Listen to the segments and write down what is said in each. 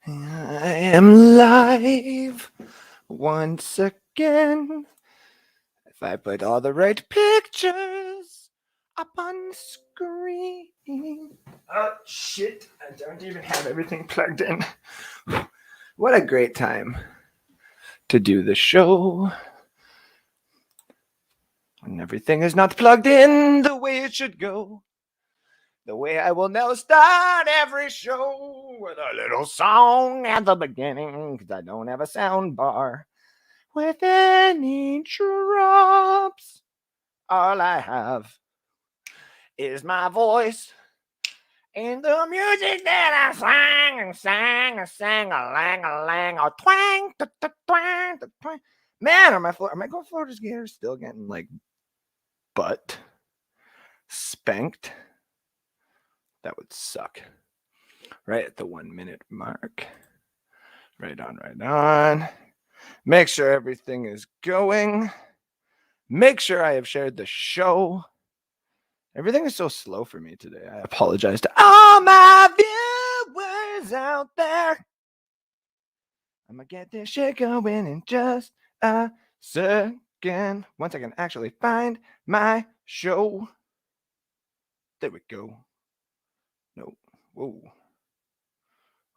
I am live once again. If I put all the right pictures up on screen. Oh, shit. I don't even have everything plugged in. What a great time to do the show when everything is not plugged in the way it should go. The way I will now start every show with a little song at the beginning, because I don't have a sound bar with any drops. All I have is my voice and the music that I sang and sang and sang a lang, a twang, twang, twang. Man, are my going Florida Gators still getting like butt spanked? That would suck. Right at the 1 minute mark. Right on. Make sure everything is going. Make sure I have shared the show. Everything is so slow for me today. I apologize to all my viewers out there. I'm going to get this shit going in just a second. Once I can actually find my show. There we go. No. Whoa.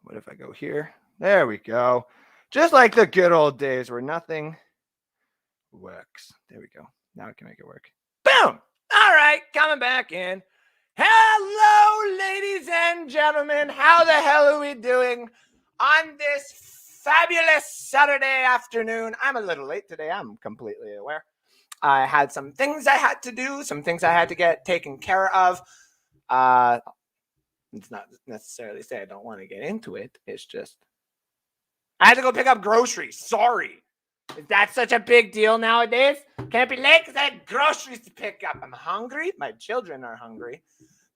What if I go here? There we go. Just like the good old days where nothing works. There we go. Now I can make it work. Boom! All right, coming back in. Hello, ladies and gentlemen. How the hell are we doing on this fabulous Saturday afternoon? I'm a little late today. I'm completely aware. I had some things I had to do, some things I had to get taken care of. It's not necessarily say I don't want to get into it. It's just I had to go pick up groceries. Sorry. Is that such a big deal nowadays? Can't be late because I had groceries to pick up. I'm hungry. My children are hungry.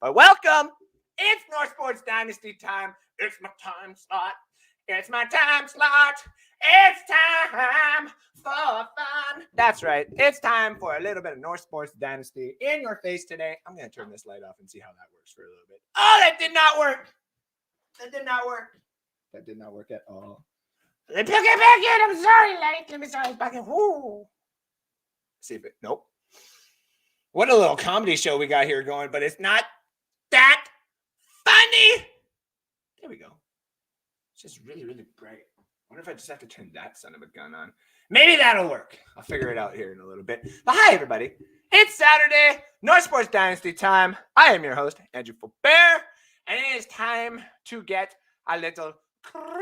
But welcome. It's North Sports Dynasty time. It's my time slot. It's my time slot. It's time for fun. That's right. It's time for a little bit of North Sports Dynasty in your face today. I'm going to turn this light off and see how that works for a little bit. Oh, that did not work. That did not work at all. Let me get back in. I'm sorry, Light. Let me sorry. Back in. Woo. See if it. Nope. What a little comedy show we got here going, but it's not that funny. There we go. It's just really, really bright. I wonder if I just have to turn that son of a gun on. Maybe that'll work. I'll figure it out here in a little bit. But hi, everybody. It's Saturday, North Sports Dynasty time. I am your host, Andrew Faubert, and it is time to get a little crazy.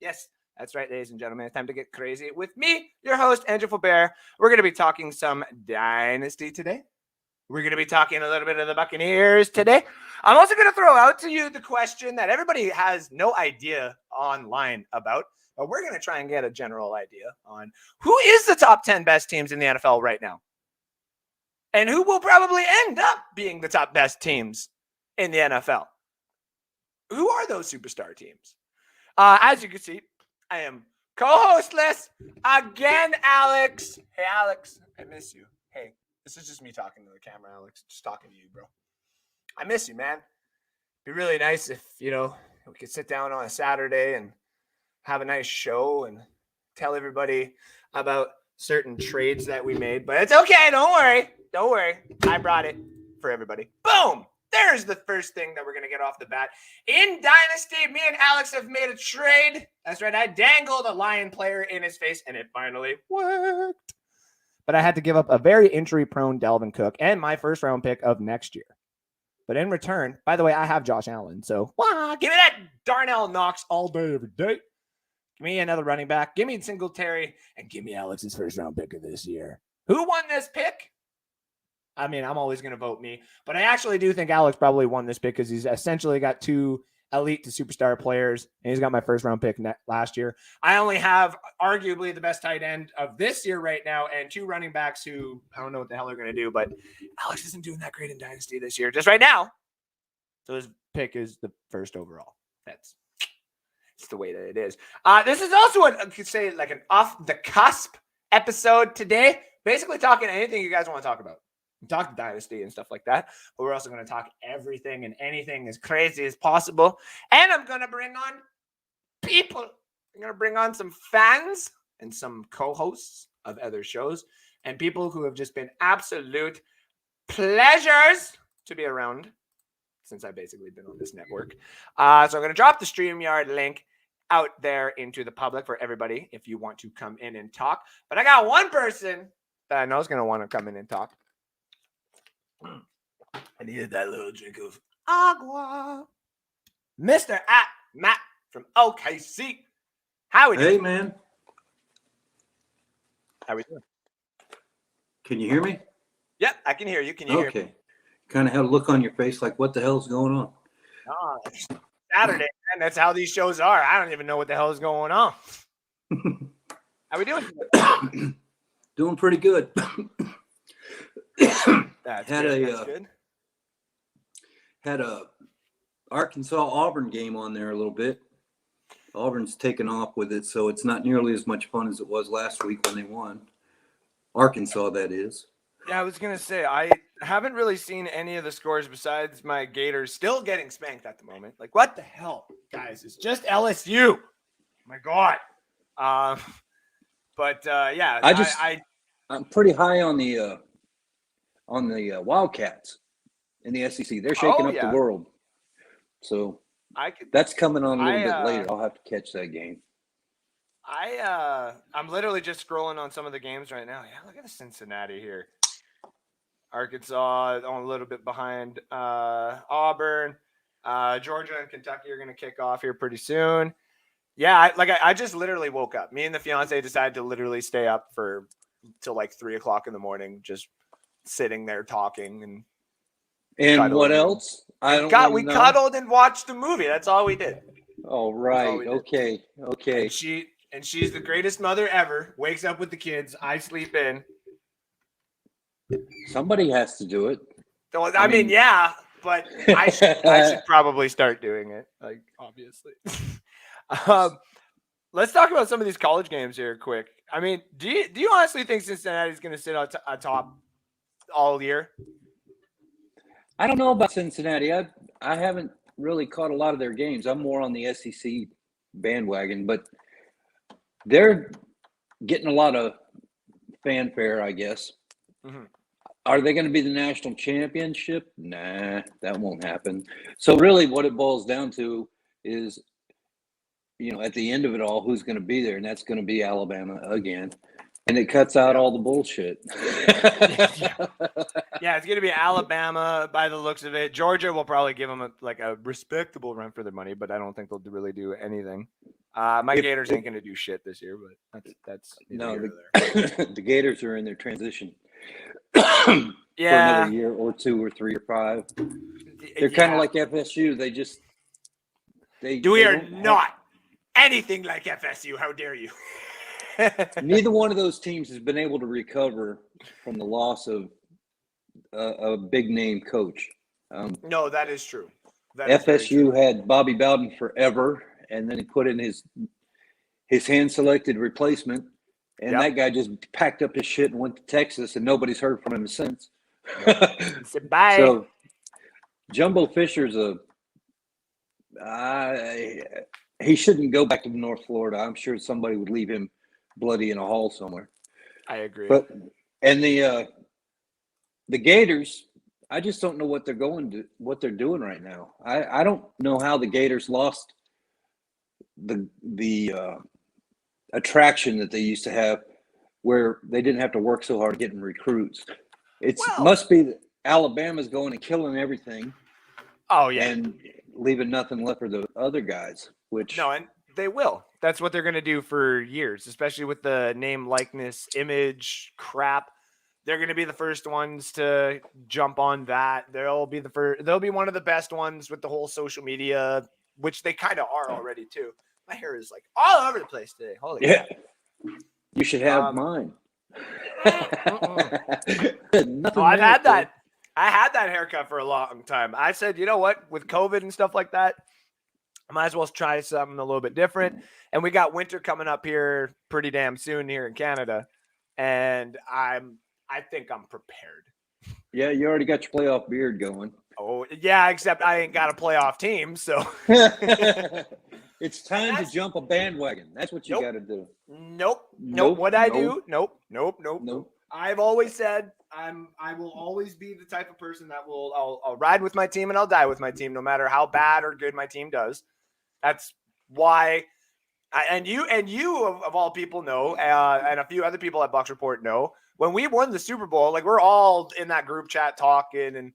Yes, that's right, ladies and gentlemen. It's time to get crazy with me, your host, Andrew Faubert. We're going to be talking some Dynasty today. We're going to be talking a little bit of the Buccaneers today. I'm also going to throw out to you the question that everybody has no idea online about, but we're going to try and get a general idea on who is the top 10 best teams in the NFL right now and who will probably end up being the top best teams in the NFL. Who are those superstar teams? As you can see, I am co-hostless again, Alex. Hey, Alex, I miss you. Hey, this is just me talking to the camera, Alex. Just talking to you, bro. I miss you, man. It'd be really nice if, we could sit down on a Saturday and have a nice show and tell everybody about certain trades that we made. But it's okay. Don't worry. I brought it for everybody. Boom. There's the first thing that we're going to get off the bat. In Dynasty, me and Alex have made a trade. That's right. I dangled a Lion player in his face, and it finally worked. But I had to give up a very injury-prone Dalvin Cook and my first-round pick of next year. But in return, by the way, I have Josh Allen. So give me that Darnold Knox all day, every day. Give me another running back. Give me Singletary. And give me Alex's first-round pick of this year. Who won this pick? I mean, I'm always going to vote me. But I actually do think Alex probably won this pick because he's essentially got two elite to superstar players, and he's got my first-round pick last year. I only have arguably the best tight end of this year right now and two running backs who I don't know what the hell they're going to do, but Alex isn't doing that great in Dynasty this year, just right now. So his pick is the first overall. It's the way that it is. This is also I could say like an off-the-cusp episode today, basically talking anything you guys want to talk about. talk Dynasty and stuff like that. But we're also going to talk everything and anything as crazy as possible. And I'm going to bring on people. I'm going to bring on some fans and some co-hosts of other shows and people who have just been absolute pleasures to be around since I've basically been on this network. So I'm going to drop the StreamYard link out there into the public for everybody if you want to come in and talk. But I got one person that I know is going to want to come in and talk. I needed that little drink of agua. Mr. Matt from OKC. How we doing? Hey, man. How we doing? Can you hear me? Yep, I can hear you. Can you hear me? Okay. Kind of had a look on your face like, what the hell's going on? Oh, it's Saturday, man. That's how these shows are. I don't even know what the hell is going on. How we doing? Doing pretty good. That's had good. a That's good. had a Arkansas Auburn game on there a little bit. Auburn's taken off with it, so it's not nearly as much fun as it was last week when they won. Arkansas, that is. Yeah, I was going to say, I haven't really seen any of the scores besides my Gators still getting spanked at the moment. Like, what the hell, guys? It's just LSU. My God. Yeah, I'm pretty high on the Wildcats in the SEC. They're shaking up the world. So that's coming on a little bit later. I'll have to catch that game. I'm literally just scrolling on some of the games right now. Yeah, look at the Cincinnati here. Arkansas on a little bit behind Auburn. Georgia and Kentucky are going to kick off here pretty soon. Yeah, I just literally woke up. Me and the fiance decided to literally stay up till like 3:00 in the morning, just sitting there talking and what else? We cuddled and watched the movie. That's all we did. All right. Okay. And she's the greatest mother ever. Wakes up with the kids. I sleep in. Somebody has to do it. I mean, yeah, but I should probably start doing it. Like, obviously. Let's talk about some of these college games here, quick. I mean, do you honestly think Cincinnati's going to sit on top all year? I don't know about Cincinnati. I haven't really caught a lot of their games. I'm more on the SEC bandwagon, but they're getting a lot of fanfare, I guess. Mm-hmm. Are they going to be the national championship? Nah, that won't happen. So really what it boils down to is, at the end of it all, who's going to be there? And that's going to be Alabama again. And it cuts out all the bullshit. Yeah, it's going to be Alabama by the looks of it. Georgia will probably give them a respectable run for their money, but I don't think they'll really do anything. Gators ain't going to do shit this year, but that's the Gators are in their transition. For another year or 2 or 3 or 5. They're kind of like FSU. We are not anything like FSU. How dare you? Neither one of those teams has been able to recover from the loss of a big name coach. No, that is true. FSU had Bobby Bowden forever, and then he put in his hand-selected replacement. And that guy just packed up his shit and went to Texas, and nobody's heard from him since. Bye. So, Jumbo Fisher's he shouldn't go back to North Florida. I'm sure somebody would leave him bloody in a hall somewhere. I agree. And the Gators, I just don't know what they're doing right now. I don't know how the Gators lost the attraction that they used to have, where they didn't have to work so hard getting recruits. Must be that Alabama's going and killing everything. Oh yeah, and leaving nothing left for the other guys. And they will. That's what they're going to do for years, especially with the name, likeness, image crap. They're going to be the first ones to jump on that. They'll be one of the best ones with the whole social media, which they kind of are already too. My hair is all over the place today. Holy crap. You should have mine. I had that haircut for a long time. I said, you know what? With COVID and stuff like that, I might as well try something a little bit different. And we got winter coming up here pretty damn soon here in Canada. And I think I'm prepared. Yeah, you already got your playoff beard going. Oh, yeah, except I ain't got a playoff team, so. It's time to jump a bandwagon. That's what you got to do. Nope. What I do? Nope. I've always said I will always be the type of person that I'll ride with my team and I'll die with my team, no matter how bad or good my team does. That's why. And you of all people know, and a few other people at Bucks Report know, when we won the Super Bowl, like we're all in that group chat talking and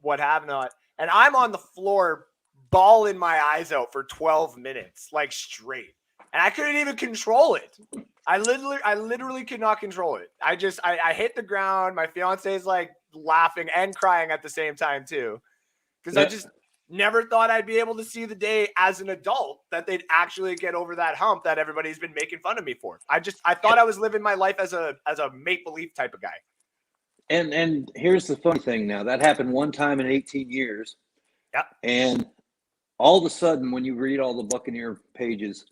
what have not, and I'm on the floor bawling my eyes out for 12 minutes, like straight, and I couldn't even control it. I literally could not control it. I hit the ground. My fiance is like laughing and crying at the same time too, because I just never thought I'd be able to see the day as an adult that they'd actually get over that hump that everybody's been making fun of me for. I thought I was living my life as a make-believe type of guy. And here's the funny thing now. That happened one time in 18 years. Yeah. And all of a sudden, when you read all the Buccaneer pages,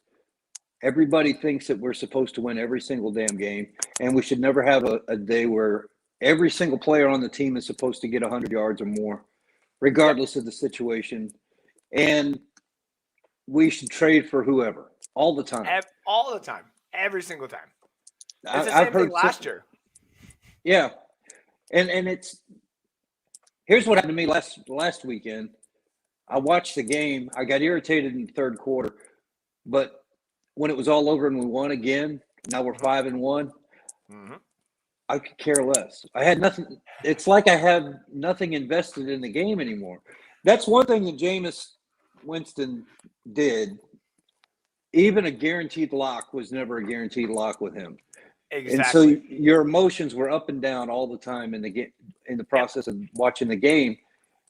everybody thinks that we're supposed to win every single damn game. And we should never have a day where every single player on the team is supposed to get 100 yards or more, regardless of the situation. And we should trade for whoever all the time. All the time. Every single time. It's the same thing last year. Yeah. And here's what happened to me last weekend. I watched the game. I got irritated in the third quarter, but when it was all over and we won again, now we're 5-1. Mm-hmm. I could care less. I had nothing. It's like I have nothing invested in the game anymore. That's one thing that Jameis Winston did. Even a guaranteed lock was never a guaranteed lock with him. Exactly. And so your emotions were up and down all the time in the process of watching the game.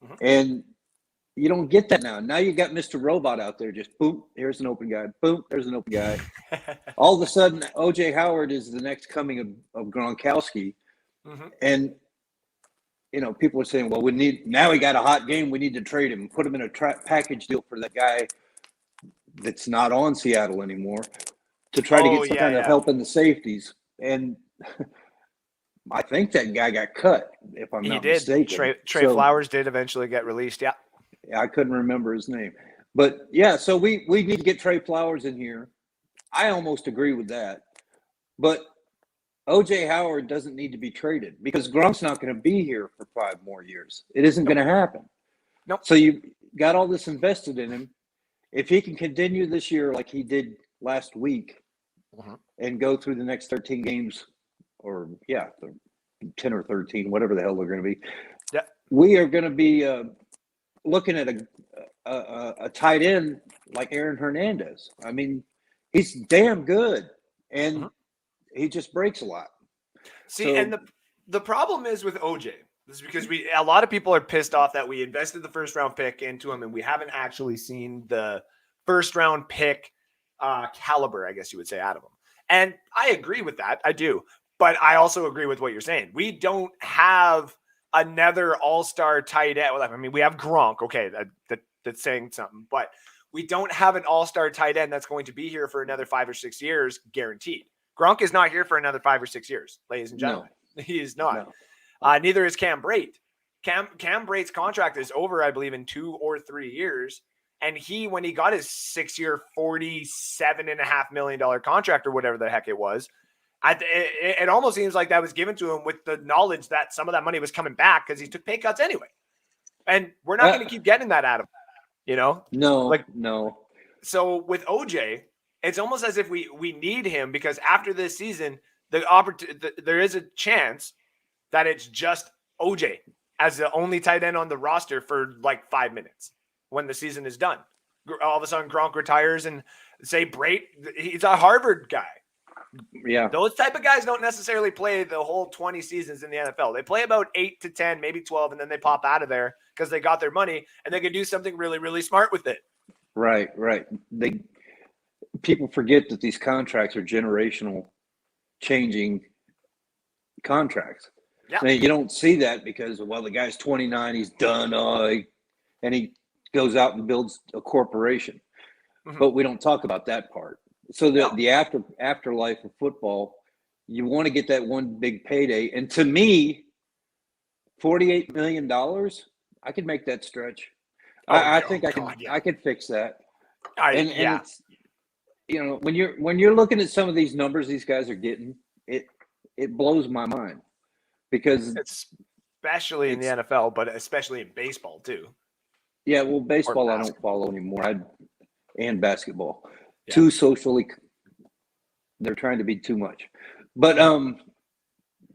Mm-hmm. And you don't get that now. Now you got Mr. Robot out there, just boom, here's an open guy. Boom, there's an open guy. All of a sudden, O.J. Howard is the next coming of Gronkowski. Mm-hmm. And, people are saying, well, now he got a hot game. We need to trade him, put him in a package deal for that guy that's not on Seattle anymore to try to get some kind of help in the safeties. And I think that guy got cut, if I'm not mistaken. Trey Flowers did eventually get released, yeah. I couldn't remember his name. But, yeah, so we need to get Trey Flowers in here. I almost agree with that. But O.J. Howard doesn't need to be traded because Gronk's not going to be here for 5 more years. It isn't going to happen. Nope. So you got all this invested in him. If he can continue this year like he did last week and go through the next 13 games or, 10 or 13, whatever the hell they're going to be, we are going to be looking at a tight end like Aaron Hernandez. I mean, he's damn good, and he just breaks a lot. See, and the problem is with OJ is because a lot of people are pissed off that we invested the first round pick into him, and we haven't actually seen the first round pick caliber, I guess you would say, out of him. And I agree with that. I do. But I also agree with what you're saying. We don't have another all-star tight end. I mean, we have Gronk. Okay, that's saying something. But we don't have an all-star tight end that's going to be here for another 5 or 6 years, guaranteed. Gronk is not here for another 5 or 6 years, ladies and gentlemen. No. He is not. No. Neither is Cam Brate. Cam Brate's contract is over, I believe, in 2 or 3 years. And when he got his 6-year, $47.5 million contract or whatever the heck it was, it almost seems like that was given to him with the knowledge that some of that money was coming back because he took pay cuts anyway. And we're not going to keep getting that out of him, No. So with OJ, it's almost as if we need him because after this season, there is a chance that it's just OJ as the only tight end on the roster for like 5 minutes when the season is done. All of a sudden, Gronk retires and say Brate, he's a Harvard guy. Yeah. Those type of guys don't necessarily play the whole 20 seasons in the NFL. They play about 8 to 10, maybe 12, and then they pop out of there because they got their money and they can do something really, really smart with it. Right. People forget that these contracts are generational changing contracts. Yeah. I mean, you don't see that because, the guy's 29, he's done, and he goes out and builds a corporation. Mm-hmm. But we don't talk about that part. So the afterlife of football, you want to get that one big payday. And to me, $48 million, I could make that stretch. Oh, I oh, think I God, can. yeah. I could fix that. Yeah. And it's, when you're looking at some of these numbers these guys are getting, it blows my mind because especially in the NFL, but especially in baseball too. Yeah, well, baseball I don't follow anymore. And basketball, Yeah. too socially. They're trying to be too much, but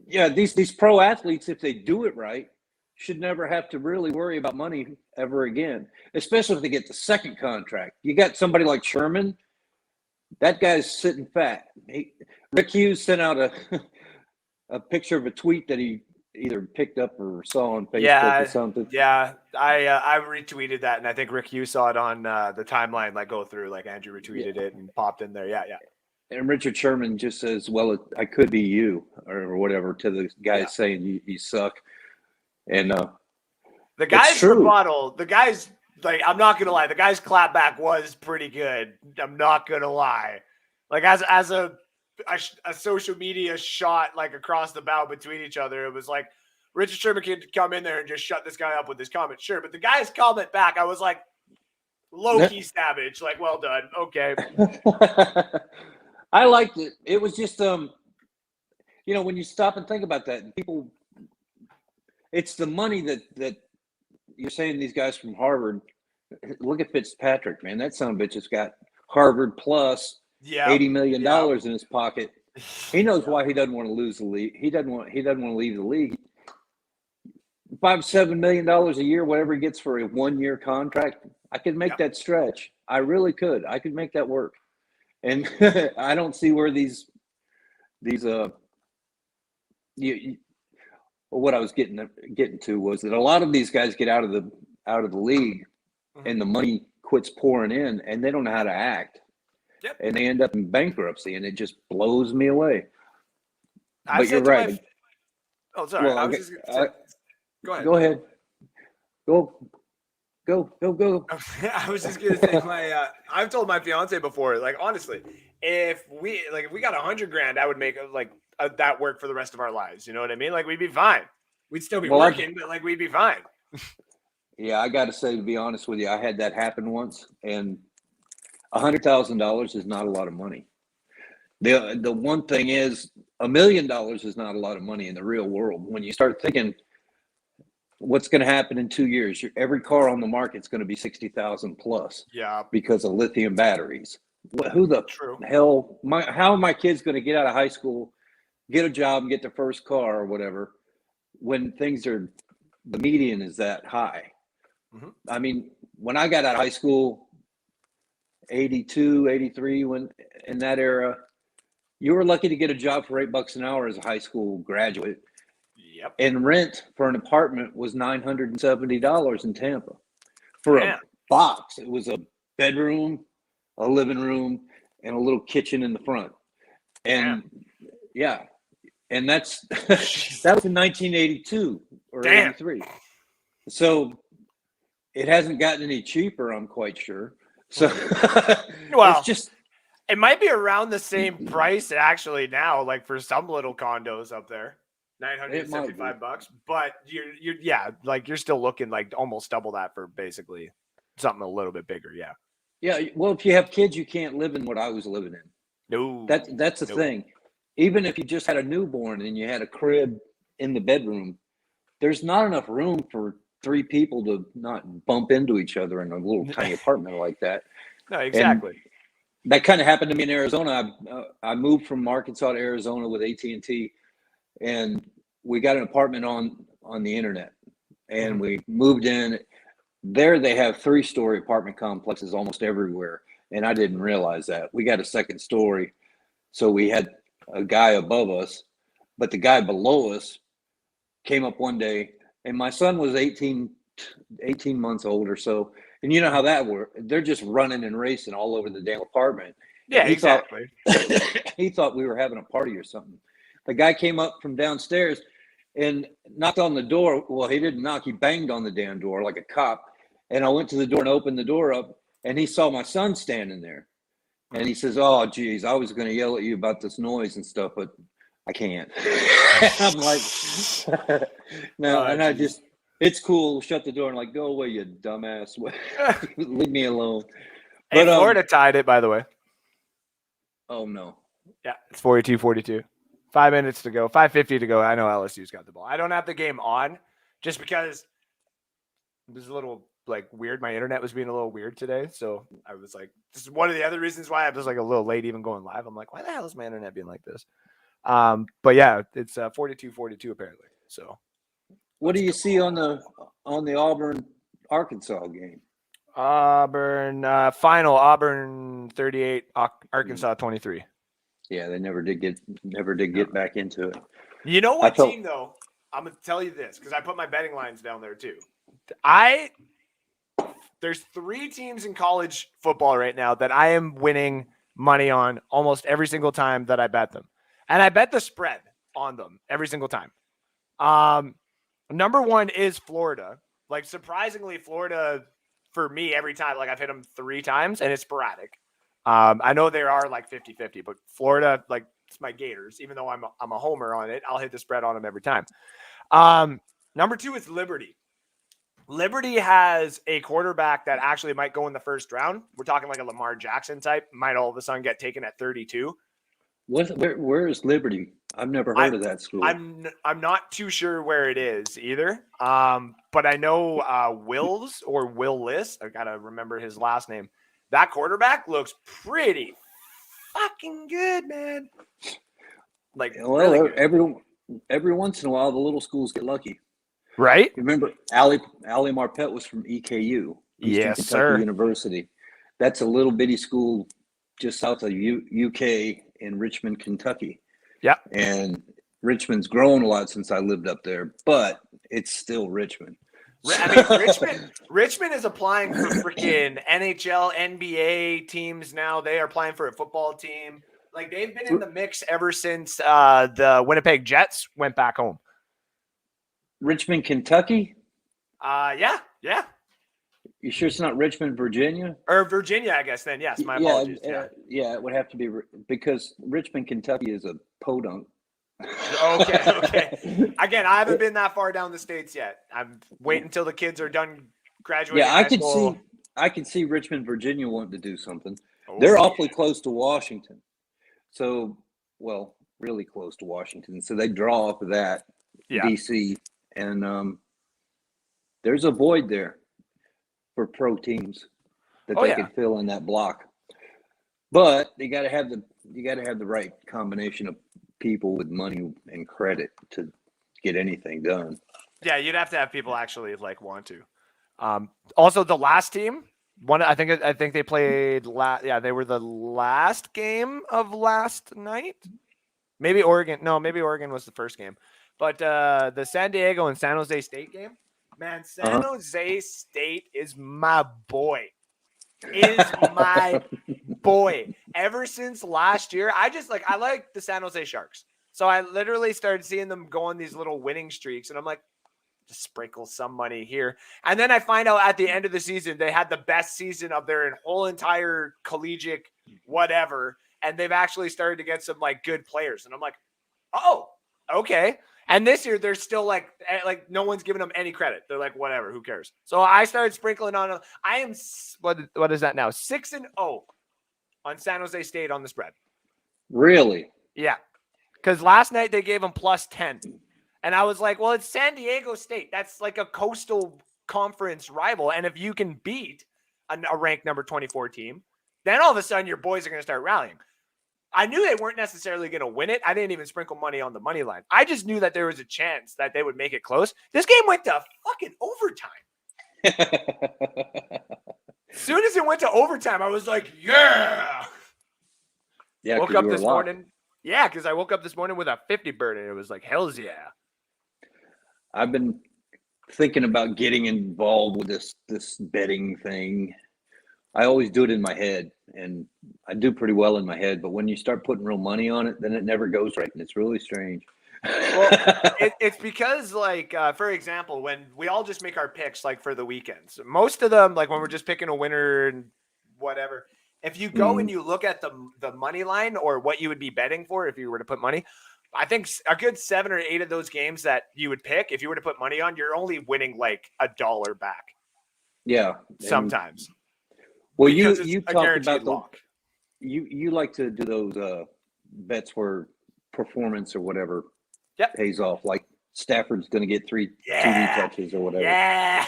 these pro athletes, if they do it right, should never have to really worry about money ever again. Especially if they get the second contract. You got somebody like Sherman. That guy's sitting fat. Rick Hughes sent out a picture of a tweet that he either picked up or saw on Facebook or something. Yeah, I retweeted that, and I think Rick Hughes saw it on the timeline, like go through, like Andrew retweeted it and popped in there. Yeah. And Richard Sherman just says, "Well, I could be you," or whatever to the guys saying you suck. And the guy's rebuttal, the guy's like, I'm not gonna lie, the guy's clapback was pretty good. I'm not gonna lie, like as a social media shot like across the bow between each other, it was like Richard Sherman could come in there and just shut this guy up with his comment, sure, but the guy's comment back, I was like, low-key savage, like, well done, okay. I liked it. It was just when you stop and think about that, people, it's the money that you're saying these guys from Harvard. Look at Fitzpatrick, man. That son of a bitch has got Harvard plus $80 million in his pocket. He knows why he doesn't want to lose the league. He doesn't want to leave the league. $5-7 million a year, whatever he gets for a 1-year contract, I could make that stretch. I really could. I could make that work. And I don't see where what I was getting to was that a lot of these guys get out of the league and the money quits pouring in and they don't know how to act. Yep. And they end up in bankruptcy, and it just blows me away. But you're right. Sorry. Well, I was just gonna say, go ahead. Go ahead. Go. I was just gonna say I've told my fiance before, like, honestly, if we got $100,000, I would make that work for the rest of our lives. You know what I mean? Like, we'd be fine. We'd still be working, but like, we'd be fine. Yeah, I got to say, to be honest with you, I had that happen once, and $100,000 is not a lot of money. The one thing is, $1 million is not a lot of money in the real world. When you start thinking, what's going to happen in 2 years? Every car on the market is going to be 60,000 plus. Yeah. Because of lithium batteries. Who the hell? How are my kids going to get out of high school, get a job, and get their first car or whatever, when the median is that high? Mm-hmm. I mean, when I got out of high school, 82, 83, when in that era, you were lucky to get a job for $8 an hour as a high school graduate. Yep. And rent for an apartment was $970 in Tampa for a box. It was a bedroom, a living room, and a little kitchen in the front. And and that was in 1982 or 83. So it hasn't gotten any cheaper, I'm quite sure. So well, it's just, it might be around the same price actually now, like for some little condos up there, $975. But you're still looking like almost double that for basically something a little bit bigger. Yeah. Yeah. Well, if you have kids, you can't live in what I was living in. No. That's the thing. Even if you just had a newborn and you had a crib in the bedroom, there's not enough room for 3 people to not bump into each other in a little tiny apartment like that. No, exactly. And that kind of happened to me in Arizona. I moved from Arkansas to Arizona with AT&T, and we got an apartment on the internet, and we moved in. There they have 3-story apartment complexes almost everywhere, and I didn't realize that. We got a second story, so we had a guy above us, but the guy below us came up one day, and my son was 18 months old or so. And you know how that works. They're just running and racing all over the damn apartment. Yeah, exactly. He thought we were having a party or something. The guy came up from downstairs and knocked on the door. Well, he didn't knock. He banged on the damn door like a cop. And I went to the door and opened the door up, and he saw my son standing there. And he says, "Oh, geez, I was going to yell at you about this noise and stuff, but I can't. I'm like, no, and I just, it's cool. Shut the door and like, go away, you dumbass. Leave me alone. Hey, But Florida tied it, by the way. Oh no. Yeah, it's 42-42. 5 minutes to go. 5:50 to go. I know LSU's got the ball. I don't have the game on just because it was a little like weird. My internet was being a little weird today. So I was like, this is one of the other reasons why I was like a little late even going live. I'm like, why the hell is my internet being like this? But yeah, it's 42-42 apparently. So what do you see on the Auburn Arkansas game? Auburn final Auburn 38, Arkansas 23. Yeah, they never did get back into it. You know what team though? I'm gonna tell you this because I put my betting lines down there too. There's 3 teams in college football right now that I am winning money on almost every single time that I bet them. And I bet the spread on them every single time. Number 1 is Florida. Like surprisingly, Florida for me every time, like I've hit them 3 times and it's sporadic. I know there are like 50-50, but Florida, like it's my Gators, even though I'm a homer on it, I'll hit the spread on them every time. Number 2 is Liberty. Liberty has a quarterback that actually might go in the first round. We're talking like a Lamar Jackson type, might all of a sudden get taken at 32. Where is Liberty? I've never heard of that school. I'm not too sure where it is either. But I know Willis. I gotta remember his last name. That quarterback looks pretty fucking good, man. Like really good. Every once in a while, the little schools get lucky. Right? Remember, Ali Marpet was from EKU, Eastern Kentucky University. That's a little bitty school just south of UK in Richmond, Kentucky. Yeah. And Richmond's grown a lot since I lived up there, but it's still Richmond. I mean, Richmond is applying for freaking NHL, NBA teams now. They are applying for a football team. Like they've been in the mix ever since the Winnipeg Jets went back home. Richmond, Kentucky? Yeah. You sure it's not Richmond, Virginia? Or Virginia, I guess then. Yes, my apologies. Yeah, it would have to be because Richmond, Kentucky is a podunk. Okay. Again, I haven't been that far down the states yet. I'm waiting until the kids are done graduating. Yeah, I could see Richmond, Virginia wanting to do something. They're awfully close to Washington. So, well, really close to Washington. So they draw off of that, DC. And there's a void there for pro teams that they could fill in that block. But you got to have the right combination of people with money and credit to get anything done. Yeah, you'd have to have people actually like want to. Also, the last team, I think they played they were the last game of last night. Maybe Oregon was the first game. But the San Diego and San Jose State game, man, San Jose State is my boy. Ever since last year, I like the San Jose Sharks. So I literally started seeing them go on these little winning streaks. And I'm like, just sprinkle some money here. And then I find out at the end of the season, they had the best season of their whole entire collegiate whatever. And they've actually started to get some like good players. And I'm like, oh, okay. And this year, they're still like no one's giving them any credit. They're like, whatever, who cares? So I started sprinkling on. I am what is that now? 6-0 on San Jose State on the spread. Really? Yeah, because last night they gave them +10, and I was like, well, it's San Diego State. That's like a coastal conference rival, and if you can beat a ranked number 24 team, then all of a sudden your boys are going to start rallying. I knew they weren't necessarily going to win it. I didn't even sprinkle money on the money line. I just knew that there was a chance that they would make it close. This game went to fucking overtime. As soon as it went to overtime, I was like, yeah. Yeah, woke up this morning. Yeah, because I woke up this morning with a 50 bird, and it was like, hell's yeah. I've been thinking about getting involved with this betting thing. I always do it in my head, and I do pretty well in my head. But when you start putting real money on it, then it never goes right, and it's really strange. Well, it's because, like, for example, when we all just make our picks, like, for the weekends, most of them, like, when we're just picking a winner and whatever, if you go and you look at the money line or what you would be betting for if you were to put money, I think a good 7 or 8 of those games that you would pick, if you were to put money on, you're only winning like $1 back. Yeah. Sometimes. Well, because you it's a talked guaranteed about lock. You like to do those bets where performance or whatever Yep. pays off. Like Stafford's going to get 3 TD touches or whatever. Yeah.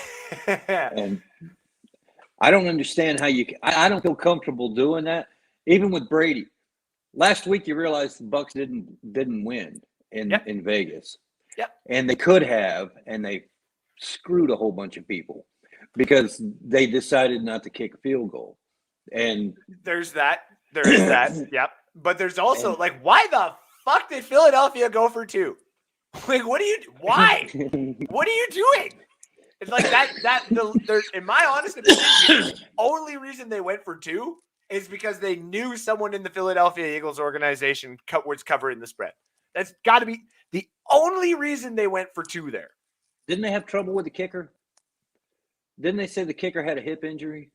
And I don't understand how I don't feel comfortable doing that. Even with Brady. Last week you realized the Bucs didn't win in Vegas. Yep. And they could have, and they screwed a whole bunch of people because they decided not to kick a field goal. And there's that. There is that. Yep. But there's also why the fuck did Philadelphia go for 2? Like, why? What are you doing? It's like there's, in my honest opinion, the only reason they went for 2 is because they knew someone in the Philadelphia Eagles organization was covering the spread. That's got to be the only reason they went for 2 there. Didn't they have trouble with the kicker? Didn't they say the kicker had a hip injury?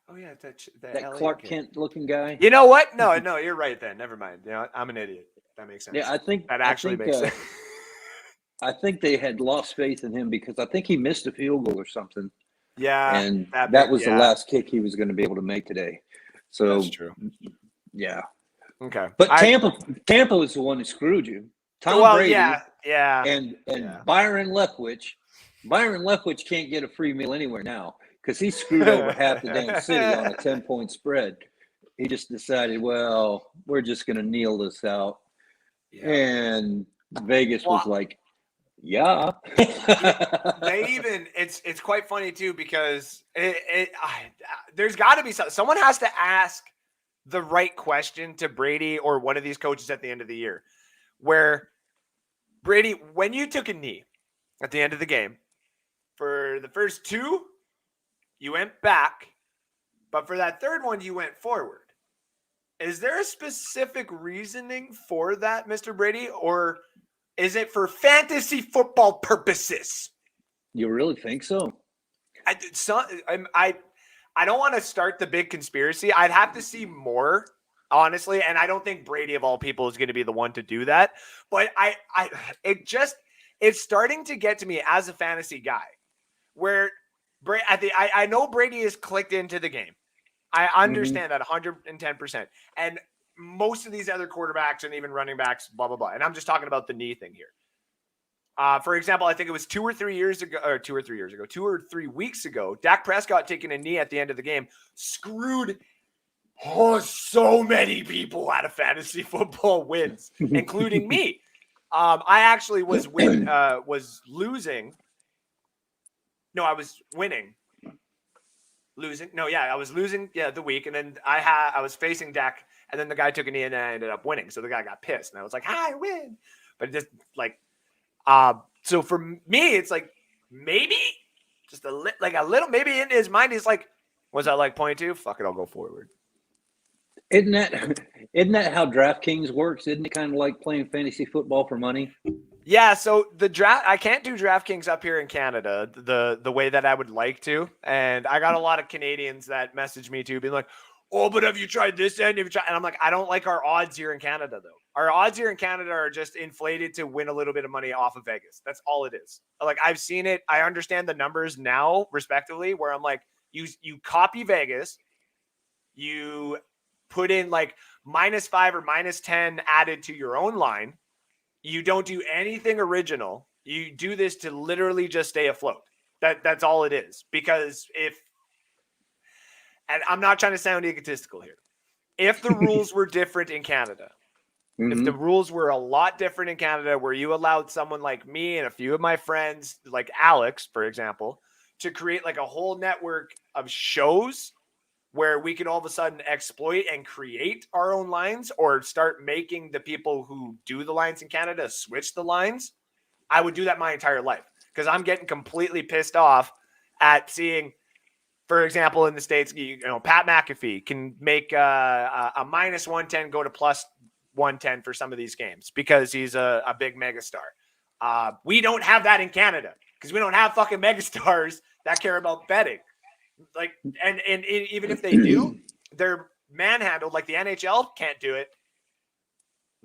Oh yeah, that Clark Kent looking guy. You know what? No, you're right then. Never mind. You know, I'm an idiot. That makes sense. Yeah, I think that actually makes sense. I think they had lost faith in him because I think he missed a field goal or something. Yeah, and that was the last kick he was going to be able to make today. So that's true. Yeah. Okay. But Tampa was the one who screwed you. Brady. Yeah. And Byron Leftwich. Byron Leftwich can't get a free meal anywhere now because he screwed over half the damn city on a 10-point spread. He just decided, well, we're just going to kneel this out. Yeah. And Vegas was like, yeah. It's quite funny too because there's got to be someone has to ask the right question to Brady or one of these coaches at the end of the year, where Brady, when you took a knee at the end of the game, for the first 2, you went back, but for that third one, you went forward. Is there a specific reasoning for that, Mr. Brady, or is it for fantasy football purposes? You really think so? I don't want to start the big conspiracy. I'd have to see more, honestly, and I don't think Brady of all people is going to be the one to do that. But it's starting to get to me as a fantasy guy, where I know Brady is clicked into the game. I understand that 110%. And most of these other quarterbacks and even running backs, blah, blah, blah. And I'm just talking about the knee thing here. For example, I think it was 2 or 3 weeks ago, Dak Prescott taking a knee at the end of the game screwed so many people out of fantasy football wins, including me. I actually was losing. No, I was winning. Losing. No, yeah, I was losing the week. And then I was facing Dak, and then the guy took a knee and then I ended up winning. So the guy got pissed. And I was like, I win. But just like, so for me, it's like maybe just a little, maybe in his mind, he's like, was that like 0.2? Fuck it, I'll go forward. Isn't that how DraftKings works? Isn't it kind of like playing fantasy football for money? Yeah, so the draft, I can't do DraftKings up here in Canada the way that I would like to. And I got a lot of Canadians that message me too, being like, oh, but have you tried this end? And I'm like, I don't like our odds here in Canada, though. Our odds here in Canada are just inflated to win a little bit of money off of Vegas. That's all it is. Like, I've seen it. I understand the numbers now, respectively, where I'm like, you copy Vegas, you put in like -5 or -10 added to your own line. You don't do anything original. You do this to literally just stay afloat. That's all it is. Because and I'm not trying to sound egotistical here. If the rules were different in Canada, if the rules were a lot different in Canada, where you allowed someone like me and a few of my friends, like Alex, for example, to create like a whole network of shows where we could all of a sudden exploit and create our own lines or start making the people who do the lines in Canada switch the lines, I would do that my entire life, because I'm getting completely pissed off at seeing, for example, in the States, Pat McAfee can make a -110 go to +110 for some of these games because he's a big megastar. We don't have that in Canada because we don't have fucking megastars that care about betting. Like, and even if they do, they're manhandled. Like the NHL can't do it.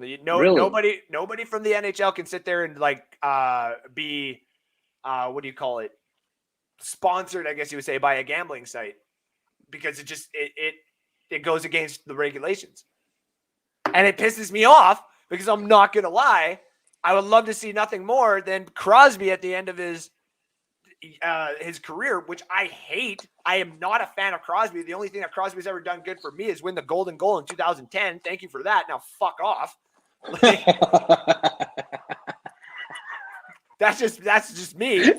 Really? Nobody from the NHL can sit there and be what do you call it? Sponsored, I guess you would say, by a gambling site, because it goes against the regulations. And it pisses me off because I'm not going to lie. I would love to see nothing more than Crosby at the end of his career, which I hate. I am not a fan of Crosby. The only thing that Crosby's ever done good for me is win the golden goal in 2010. Thank you for that. Now fuck off. Like, that's just me.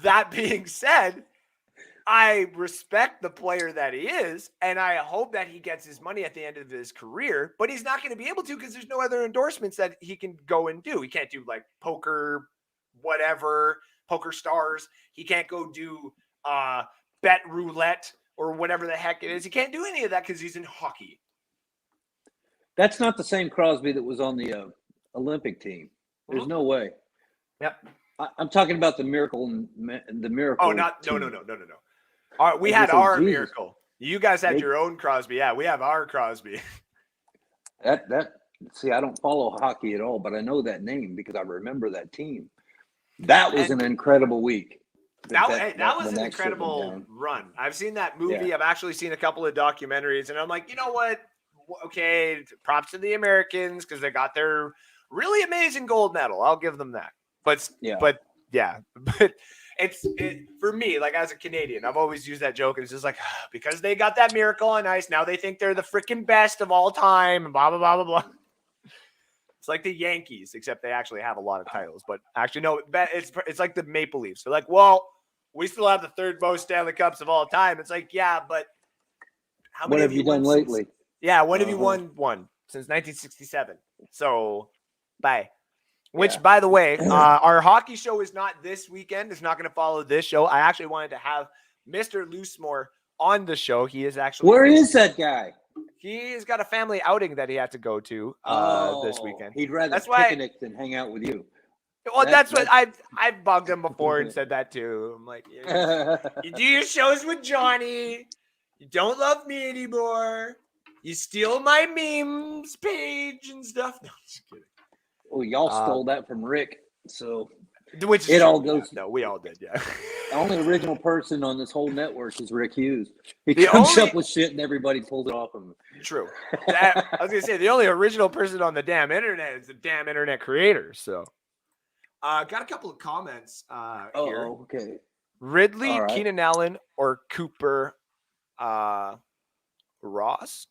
That being said, I respect the player that he is, and I hope that he gets his money at the end of his career, but he's not going to be able to because there's no other endorsements that he can go and do. He can't do like poker, whatever, poker stars. He can't go do bet roulette or whatever the heck it is. He can't do any of that because he's in hockey. That's not the same Crosby that was on the Olympic team. There's no way. Yep. I'm talking about the Miracle. Oh, no. All right, we had our Miracle. You guys had your own Crosby. Yeah, we have our Crosby. See, I don't follow hockey at all, but I know that name because I remember that team. That was an incredible week. That was an incredible run. I've seen that movie. Yeah. I've actually seen a couple of documentaries, and I'm like, you know what? Okay, props to the Americans because they got their really amazing gold medal. I'll give them that. But it's for me, like as a Canadian, I've always used that joke. And it's just like, because they got that Miracle on Ice, now they think they're the freaking best of all time, and blah, blah, blah, blah, blah. It's like the Yankees, except they actually have a lot of titles. But actually, no, it's like the Maple Leafs. They're like, well, we still have the third most Stanley Cups of all time. It's like, yeah, but how many have you done lately? When have you won one? Since 1967. So, bye. Which, by the way, our hockey show is not this weekend. It's not going to follow this show. I actually wanted to have Mr. Loosemore on the show. He is actually... Where is that guy? He's got a family outing that he had to go to this weekend. He'd rather picnic than hang out with you. Well, that's what I bugged him before and said that too. I'm like, you do your shows with Johnny. You don't love me anymore. You steal my memes page and stuff. No, I'm just kidding. Oh, y'all stole that from Rick, so which it all goes. No, we all did, yeah. The only original person on this whole network is Rick Hughes. He comes up with shit and everybody pulls it off of him. True. I was gonna say the only original person on the damn internet is the damn internet creator. So, got a couple of comments here. Okay. Ridley, Keenan Allen, or Cooper Ross?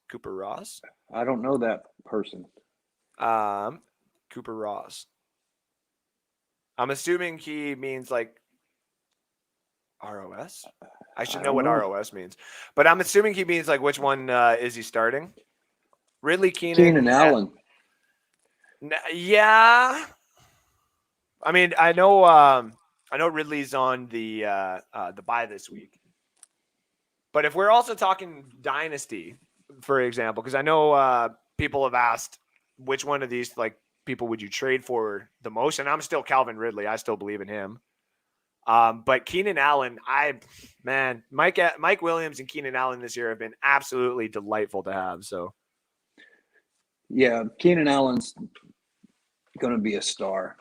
Cooper Ross? I don't know that person. Cooper Ross. I'm assuming he means like ROS. I should know what ROS means, but I'm assuming he means like which one is he starting? Ridley, Keenan Allen. Yeah. I mean, I know Ridley's on the bye this week, but if we're also talking Dynasty, for example, because I know people have asked which one of these like people would you trade for the most? And I'm still Calvin Ridley. I still believe in him. But Keenan Allen, Mike Williams and Keenan Allen this year have been absolutely delightful to have. So, yeah, Keenan Allen's going to be a star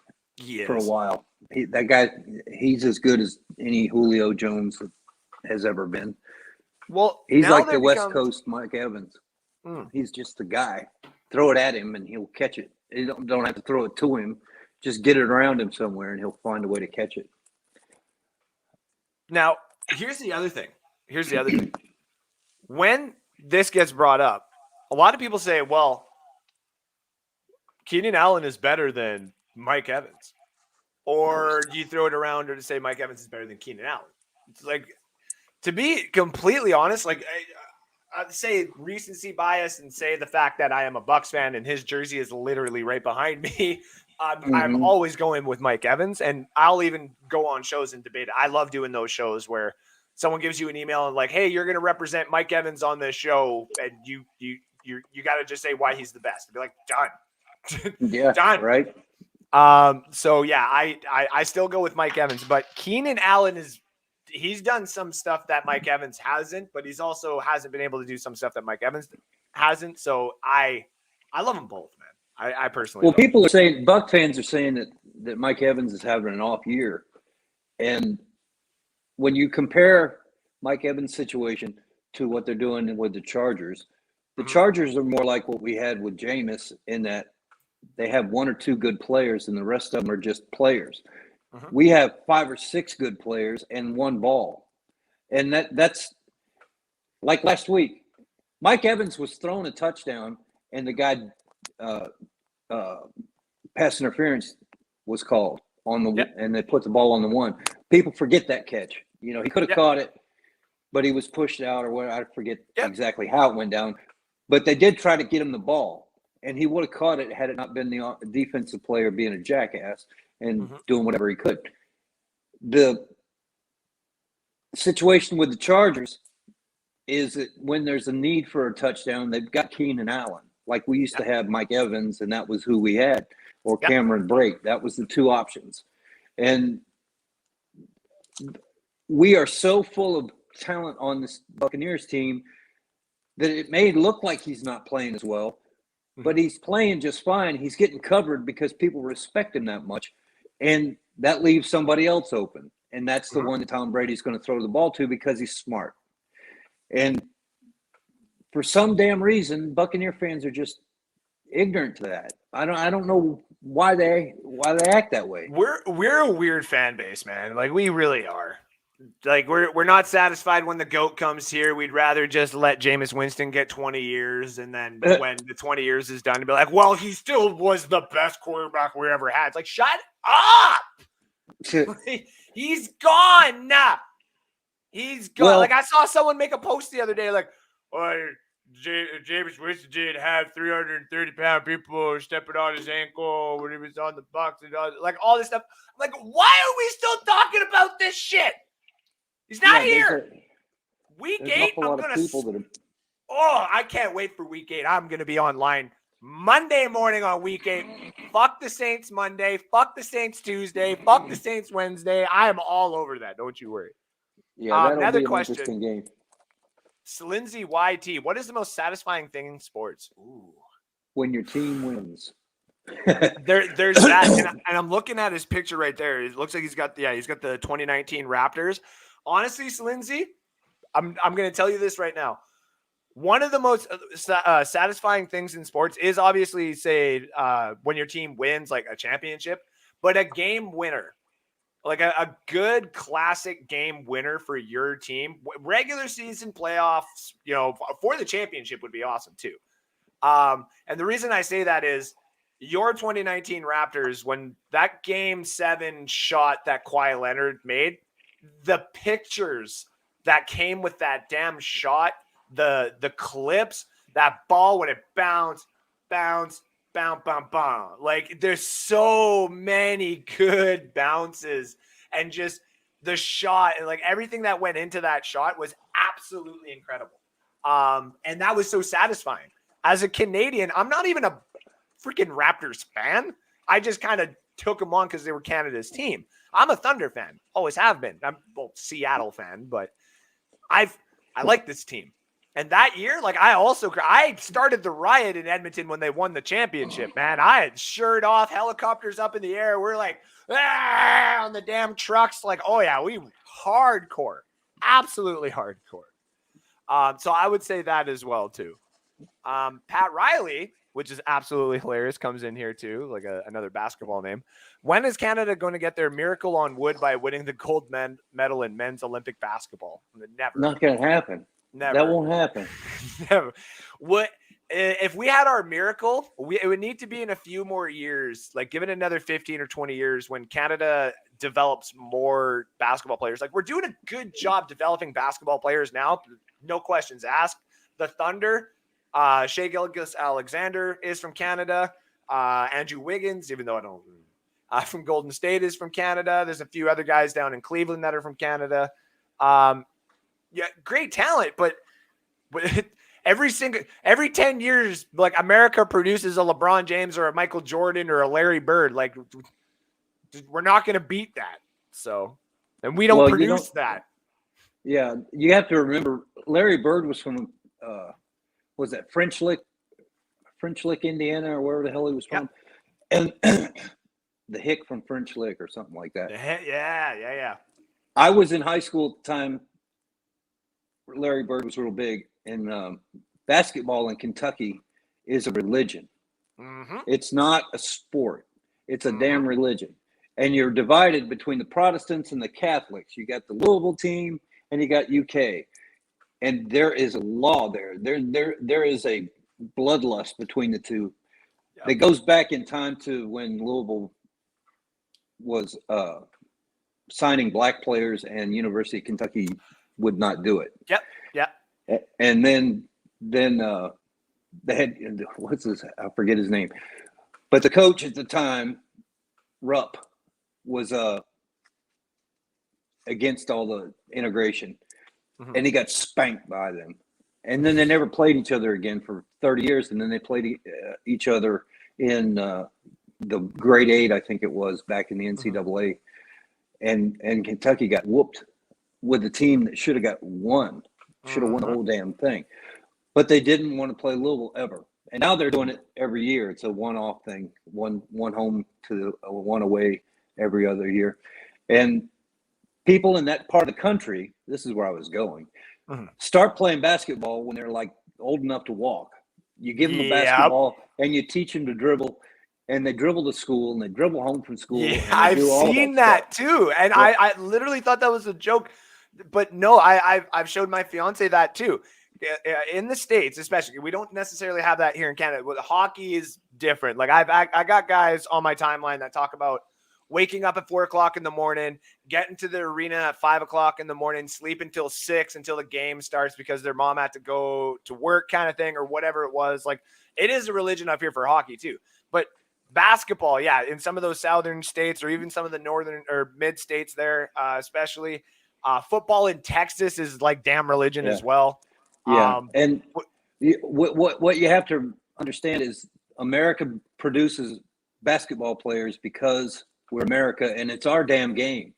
for a while. That guy, he's as good as any Julio Jones has ever been. Well, he's like the West Coast Mike Evans. He's just the guy. Throw it at him and he'll catch it. You don't have to throw it to him. Just get it around him somewhere and he'll find a way to catch it. Now, here's the other thing. When this gets brought up, a lot of people say, well, Keenan Allen is better than Mike Evans. Or you throw it around or to say Mike Evans is better than Keenan Allen. It's like, to be completely honest, like I'd say recency bias and say the fact that I am a Bucs fan and his jersey is literally right behind me. I'm always going with Mike Evans, and I'll even go on shows and debate it. I love doing those shows where someone gives you an email and like, hey, you're going to represent Mike Evans on this show, and you got to just say why he's the best. And be like, done. Yeah, done. Right. So yeah, I still go with Mike Evans, but Keenan Allen he's done some stuff that Mike Evans hasn't, but he's also hasn't been able to do some stuff that Mike Evans hasn't. So I I love them both, man. I personally. Well, people are saying, Buck fans are saying that Mike Evans is having an off year, and when you compare Mike Evans' situation to what they're doing with the Chargers, the Chargers are more like what we had with Jameis in that they have one or two good players and the rest of them are just players. We have 5 or 6 good players and one ball. And that's like last week. Mike Evans was throwing a touchdown and the guy pass interference was called on the and they put the ball on the one. People forget that catch. You know, he could have caught it, but he was pushed out or what. I forget exactly how it went down. But they did try to get him the ball, and he would have caught it had it not been the defensive player being a jackass and doing whatever he could. The situation with the Chargers is that when there's a need for a touchdown, they've got Keenan Allen. Like we used to have Mike Evans, and that was who we had, or Cameron Brake. That was the two options. And we are so full of talent on this Buccaneers team that it may look like he's not playing as well, but he's playing just fine. He's getting covered because people respect him that much, and that leaves somebody else open. And that's the one that Tom Brady's going to throw the ball to because he's smart. And for some damn reason, Buccaneer fans are just ignorant to that. I don't know why they act that way. We're a weird fan base, man. Like we really are. Like we're not satisfied when the GOAT comes here. We'd rather just let Jameis Winston get 20 years, and then when the 20 years is done, to be like, well, he still was the best quarterback we ever had. It's like, shut up. He's gone. He's gone. Well, like I saw someone make a post the other day, like, oh, Jameis Winston did have 330-pound people stepping on his ankle when he was on the Bucs and like all this stuff. I'm like, why are we still talking about this shit? He's not here. Week 8, I'm gonna. Oh, I can't wait for Week 8. I'm gonna be online Monday morning on Week 8. Fuck the Saints Monday. Fuck the Saints Tuesday. Fuck the Saints Wednesday. I am all over that. Don't you worry. Yeah, that'll another be an question. Interesting game. Lindsay YT, what is the most satisfying thing in sports? Ooh. When your team wins. There's that, and I'm looking at his picture right there. It looks like he's got the 2019 Raptors. Honestly, Lindsay, I'm going to tell you this right now. One of the most satisfying things in sports is obviously, say, when your team wins like a championship, but a game winner. Like a good classic game winner for your team. Regular season playoffs, you know, for the championship would be awesome too. And the reason I say that is your 2019 Raptors, when that game 7 shot that Kawhi Leonard made, the pictures that came with that damn shot, the clips, that ball when it bounced, like there's so many good bounces, and just the shot and like everything that went into that shot was absolutely incredible. And that was so satisfying. As a Canadian, I'm not even a freaking Raptors fan. I just kind of took them on because they were Canada's team. I'm a Thunder fan, always have been. I'm a Seattle fan, but I like this team. And that year, like I started the riot in Edmonton when they won the championship, man. I had shirt off, helicopters up in the air. We're like, on the damn trucks. Like, oh yeah, we hardcore, absolutely hardcore. So I would say that as well too. Pat Riley, which is absolutely hilarious, comes in here too, like another basketball name. When is Canada going to get their miracle on wood by winning the gold medal in men's Olympic basketball? Never. Not going to happen. Never. That won't happen. Never. What if we had our miracle? It would need to be in a few more years, like give it another 15 or 20 years when Canada develops more basketball players. Like we're doing a good job developing basketball players now, no questions asked. The Thunder, Shai Gilgeous-Alexander is from Canada. Andrew Wiggins, even though I don't, from Golden State is from Canada. There's a few other guys down in Cleveland that are from Canada. Yeah, great talent, but every 10 years, like America produces a LeBron James or a Michael Jordan or a Larry Bird. Like we're not going to beat that. So, and we don't produce that. Yeah, you have to remember Larry Bird was from was that French Lick French Lick, Indiana, or wherever the hell he was from. Yep. And the Hick from French Lick or something like that. Yeah. I was in high school at the time. Larry Bird was real big, and basketball in Kentucky is a religion. Mm-hmm. It's not a sport. It's a Mm-hmm. damn religion. And you're divided between the Protestants and the Catholics. You got the Louisville team and you got UK. And there is a law there. There is a bloodlust between the two. Yep. That goes back in time to when Louisville was signing black players and University of Kentucky would not do it. Yep. And then they had, what's his, I forget his name. But the coach at the time, Rupp, was against all the integration. Mm-hmm. And he got spanked by them. And then they never played each other again for 30 years. And then they played each other in the grade 8, I think it was, back in the NCAA. And Kentucky got whooped with a team that should have got won. Should have won the whole damn thing. But they didn't want to play Louisville ever. And now they're doing it every year. It's a one-off thing, one home to one away every other year. And people in that part of the country, this is where I was going, start playing basketball when they're like old enough to walk. You give them a basketball and you teach them to dribble, and they dribble to school and they dribble home from school. Yeah, I've seen that too. And yeah. I literally thought that was a joke. But no, I've showed my fiance that too. In the States, especially, we don't necessarily have that here in Canada. But hockey is different. Like I got guys on my timeline that talk about waking up at 4:00 in the morning, getting to the arena at 5:00 in the morning, sleep until 6 until the game starts because their mom had to go to work, kind of thing, or whatever it was. Like, it is a religion up here for hockey too. But basketball, yeah, in some of those southern states or even some of the northern or mid states there, especially football in Texas is like damn religion as well. Yeah. And what you have to understand is America produces basketball players because we're America and it's our damn game.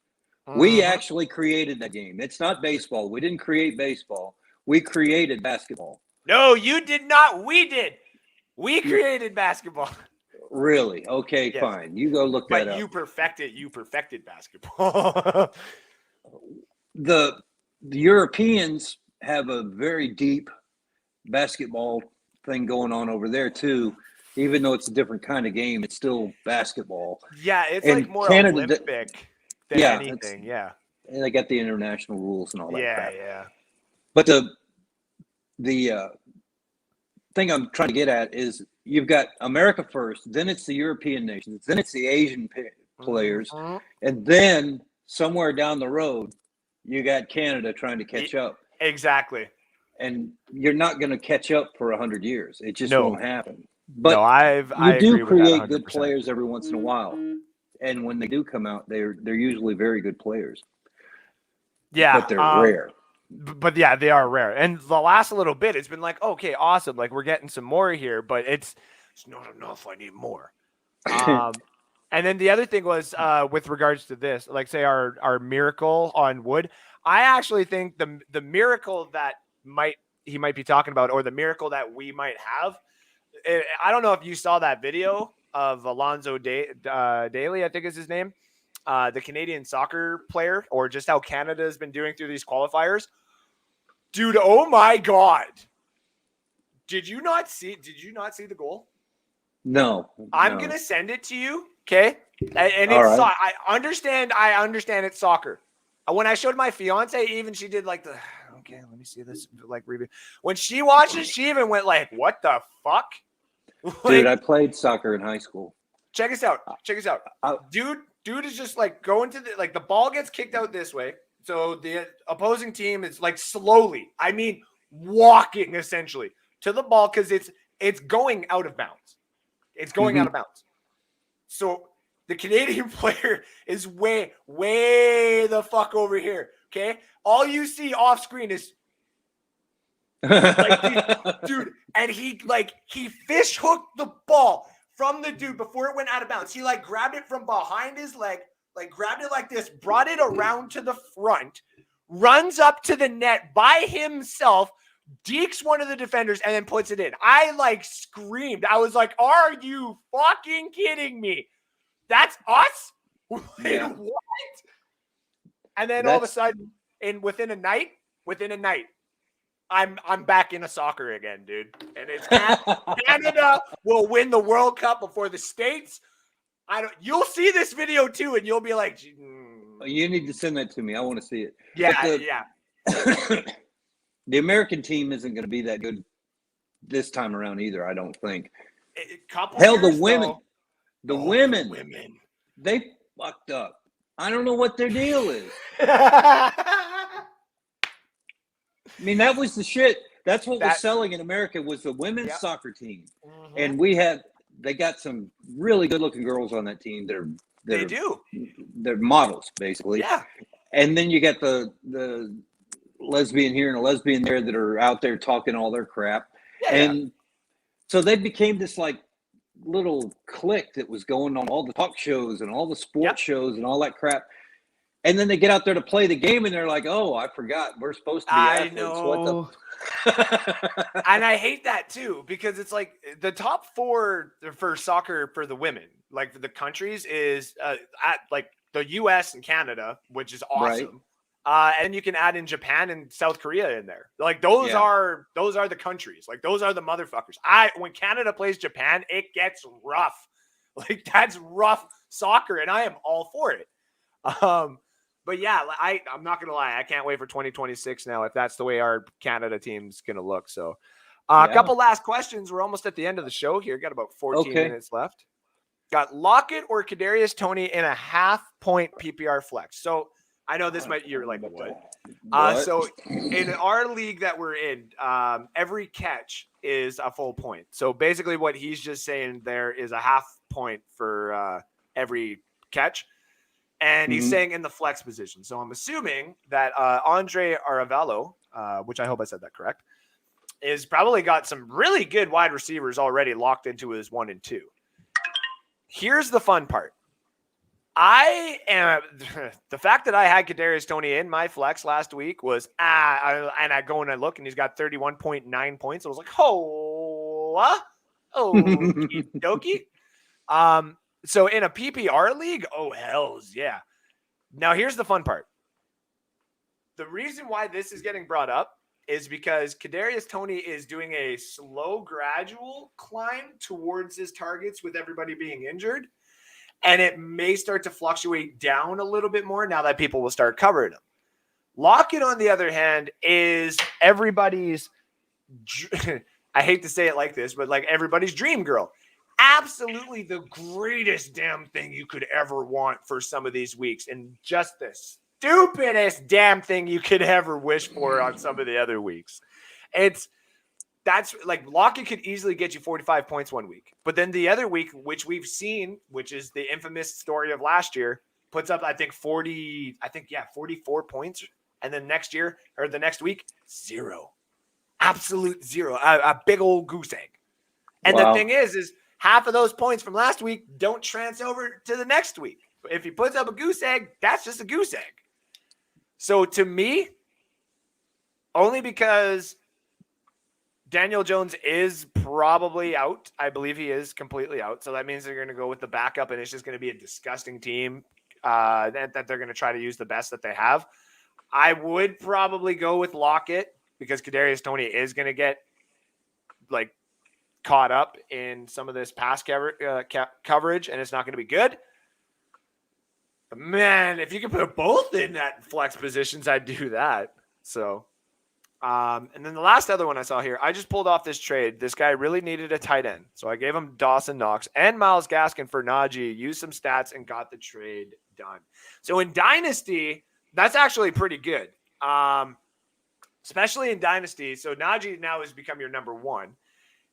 We actually created that game. It's not baseball. We didn't create baseball. We created basketball. No, you did not. We did. We created basketball. Really? Okay, yes. Fine. You go look that up. But you perfected basketball. The Europeans have a very deep basketball thing going on over there too. Even though it's a different kind of game, it's still basketball. Yeah, it's like more Canada, Olympic than anything. Yeah. And they got the international rules and all that crap. Yeah. But the thing I'm trying to get at is you've got America first, then it's the European nations, then it's the Asian players, and then somewhere down the road, you got Canada trying to catch up. Exactly. And you're not going to catch up for 100 years. It just won't happen. But I do create good players every once in a while. And when they do come out, they're usually very good players. Yeah. But they're rare. But yeah, they are rare. And the last little bit, it's been like, okay, awesome. Like, we're getting some more here, but it's not enough. I need more. And then the other thing was with regards to this, like say our miracle on wood. I actually think the miracle that he might be talking about, or the miracle that we might have. I don't know if you saw that video of Alonzo Daly, I think is his name, the Canadian soccer player, or just how Canada has been doing through these qualifiers. Dude, oh my God. Did you not see the goal? No. I'm going to send it to you, okay? And it's right. I understand it's soccer. When I showed my fiance, even she did like okay, let me see this, like review. When she watched it, she even went like, what the fuck? Dude, I played soccer in high school. Check us out. Dude is just like going to the ball gets kicked out this way. So the opposing team is like slowly, I mean, walking essentially to the ball because it's going out of bounds. It's going out of bounds. So the Canadian player is way the fuck over here. Okay. All you see off screen is like, dude, and he fish hooked the ball from the dude before it went out of bounds. He like grabbed it from behind his leg, like grabbed it like this, brought it around to the front, runs up to the net by himself, dekes one of the defenders, and then puts it in. I like screamed. I was like, are you fucking kidding me? That's us? Wait, what? And then all of a sudden, within a night, I'm back into soccer again, dude. And it's Canada will win the World Cup before the States. You'll see this video too, and you'll be like, you need to send that to me. I want to see it. Yeah. The American team isn't going to be that good this time around either, I don't think. Hell, the women. The women. They fucked up. I don't know what their deal is. I mean, that was the shit. That's what was selling in America was the women's soccer team. Mm-hmm. And they got some really good looking girls on that team. They're models, basically. Yeah. And then you got the lesbian here and a lesbian there that are out there talking all their crap. Yeah. And so they became this like little clique that was going on all the talk shows and all the sports shows and all that crap. And then they get out there to play the game and they're like, oh, I forgot. We're supposed to be athletes. Know. And I hate that too, because it's like the top 4 for soccer for the women, like for the countries is at like the US and Canada, which is awesome. Right. And you can add in Japan and South Korea in there. Like those are the countries. Like those are the motherfuckers. When Canada plays Japan, it gets rough. Like that's rough soccer, and I am all for it. But yeah, I'm not gonna lie. I can't wait for 2026 now if that's the way our Canada team's gonna look. So, a couple last questions. We're almost at the end of the show here. Got about 14 minutes left. Got Lockett or Kadarius Toney in a half-point PPR flex. So. I know this you're like, what? So in our league that we're in, every catch is a full point. So basically what he's just saying there is a half point for every catch. And he's saying in the flex position. So I'm assuming that Andre Aravallo, which I hope I said that correct, is probably got some really good wide receivers already locked into his 1 and 2. Here's the fun part. The fact that I had Kadarius Toney in my flex last week was and I go and I look and he's got 31.9 points. I was like, okie dokie. So in a PPR league, oh hells yeah. Now here's the fun part. The reason why this is getting brought up is because Kadarius Toney is doing a slow, gradual climb towards his targets with everybody being injured. And it may start to fluctuate down a little bit more now that people will start covering him. Lockett, on the other hand, is everybody's, I hate to say it like this, but like everybody's dream girl. Absolutely the greatest damn thing you could ever want for some of these weeks. And just the stupidest damn thing you could ever wish for on some of the other weeks. That's like Lockett could easily get you 45 points one week. But then the other week, which we've seen, which is the infamous story of last year, puts up, 44 points. And then next year or the next week, 0. Absolute 0. A big old goose egg. And the thing is half of those points from last week don't transfer over to the next week. If he puts up a goose egg, that's just a goose egg. So to me, only because Daniel Jones is probably out. I believe he is completely out. So that means they're going to go with the backup, and it's just going to be a disgusting team that they're going to try to use the best that they have. I would probably go with Lockett because Kadarius Toney is going to get caught up in some of this pass coverage, and it's not going to be good. But man, if you could put both in that flex positions, I'd do that. So. And then the last other one I saw here, I just pulled off this trade. This guy really needed a tight end. So I gave him Dawson Knox and Myles Gaskin for Najee, used some stats, and got the trade done. So in Dynasty, that's actually pretty good. Especially in Dynasty. So Najee now has become your number 1.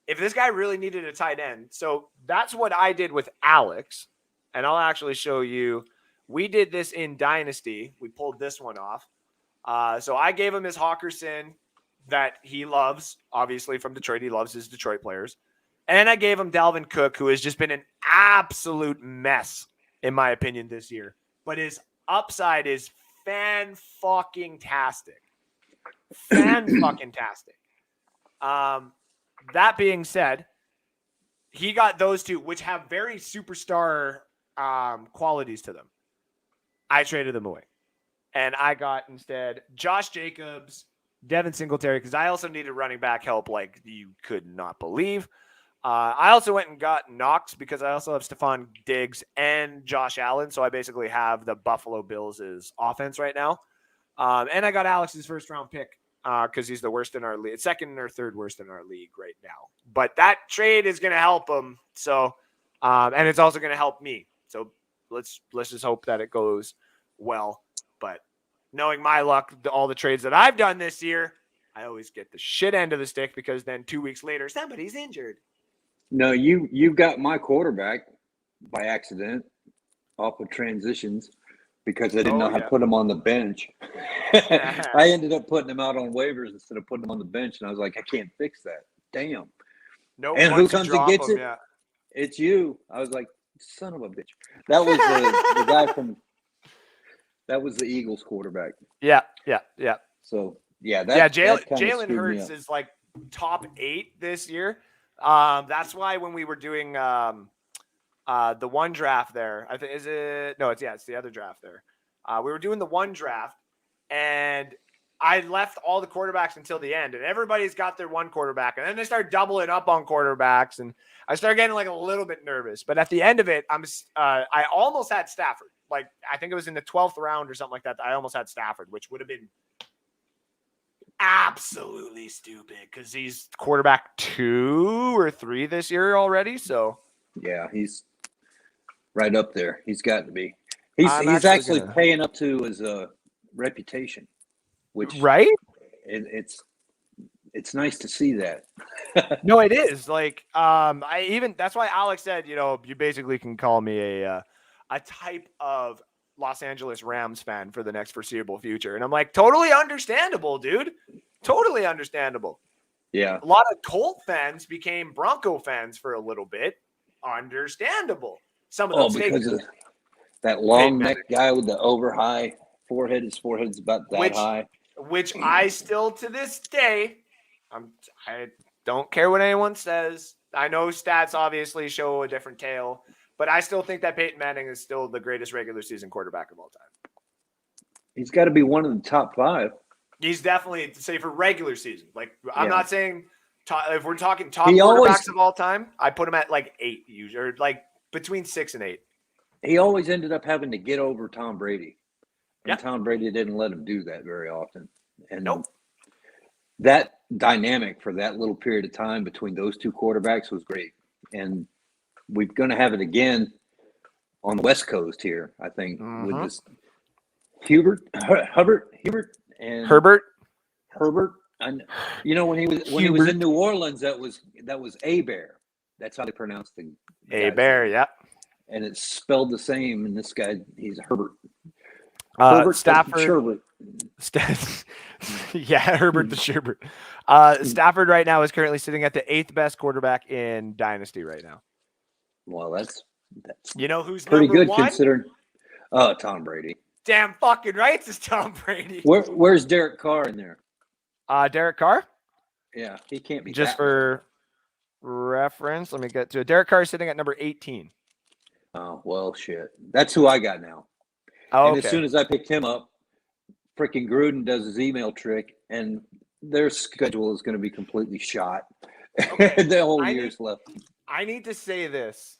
If this guy really needed a tight end, so that's what I did with Alex. And I'll actually show you. We did this in Dynasty. We pulled this one off. So I gave him his Hawkinson that he loves, obviously from Detroit. He loves his Detroit players. And I gave him Dalvin Cook, who has just been an absolute mess, in my opinion, this year. But his upside is fan-fucking-tastic. Fan-fucking-tastic. That being said, he got those two, which have very superstar qualities to them. I traded them away. And I got instead Josh Jacobs, Devin Singletary, because I also needed running back help like you could not believe. I also went and got Knox because I also have Stephon Diggs and Josh Allen. So I basically have the Buffalo Bills' offense right now. And I got Alex's first round pick because he's the worst in our league, second or third worst in our league right now. But that trade is going to help him. So, and it's also going to help me. So let's just hope that it goes well. But knowing my luck, all the trades that I've done this year, I always get the shit end of the stick because then 2 weeks later, somebody's injured. No, you got my quarterback by accident off of transitions because I didn't know how to put him on the bench. I ended up putting him out on waivers instead of putting him on the bench, and I was like, I can't fix that. Damn. No, and who comes and gets it? Yeah. It's you. I was like, son of a bitch. That was the guy from. That was the Eagles quarterback. Yeah. So yeah, Jalen Hurts is like top 8 this year. That's why when we were doing the one draft there, I think it's the other draft there. We were doing the one draft, and I left all the quarterbacks until the end, and everybody's got their one quarterback, and then they start doubling up on quarterbacks, and I started getting like a little bit nervous. But at the end of it, I almost had Stafford. Like I think it was in the 12th round or something like that. I almost had Stafford, which would have been absolutely stupid because he's quarterback 2 or 3 this year already. So yeah, he's right up there. He's got to be. He's actually paying up to his reputation, which right. It's nice to see that. No, it is like that's why Alex said, you basically can call me a type of Los Angeles Rams fan for the next foreseeable future. And I'm like, totally understandable, dude. Totally understandable. Yeah. A lot of Colt fans became Bronco fans for a little bit. Understandable. Some of those because of that long neck guy with the over high forehead. His forehead's about that high. Which I still to this day, I don't care what anyone says. I know stats obviously show a different tale. But I still think that Peyton Manning is still the greatest regular season quarterback of all time. He's got to be one of the top 5. He's definitely, say, for regular season. Like, I'm not saying if we're talking top quarterbacks of all time, I put him at like 8 usually, or like between 6 and 8. He always ended up having to get over Tom Brady. And Tom Brady didn't let him do that very often. And that dynamic for that little period of time between those two quarterbacks was great. And we're going to have it again on the West Coast here, I think, with this Herbert. And when he was in New Orleans, that was A-Bear. That's how they pronounced the A-Bear, yeah. And it's spelled the same. And this guy, he's Herbert. Stafford. Herbert the Sherbert. Stafford right now is currently sitting at the 8th best quarterback in Dynasty right now. Well, that's who's pretty good 1? considering. Tom Brady. Damn fucking right, it's Tom Brady. Where's Derek Carr in there? Derek Carr? Yeah, he can't be. Just for reference, let me get to it. Derek Carr is sitting at number 18. Oh, well, shit. That's who I got now. Oh, and as soon as I picked him up, freaking Gruden does his email trick, and their schedule is going to be completely shot. Okay. The whole year's left. I need to say this,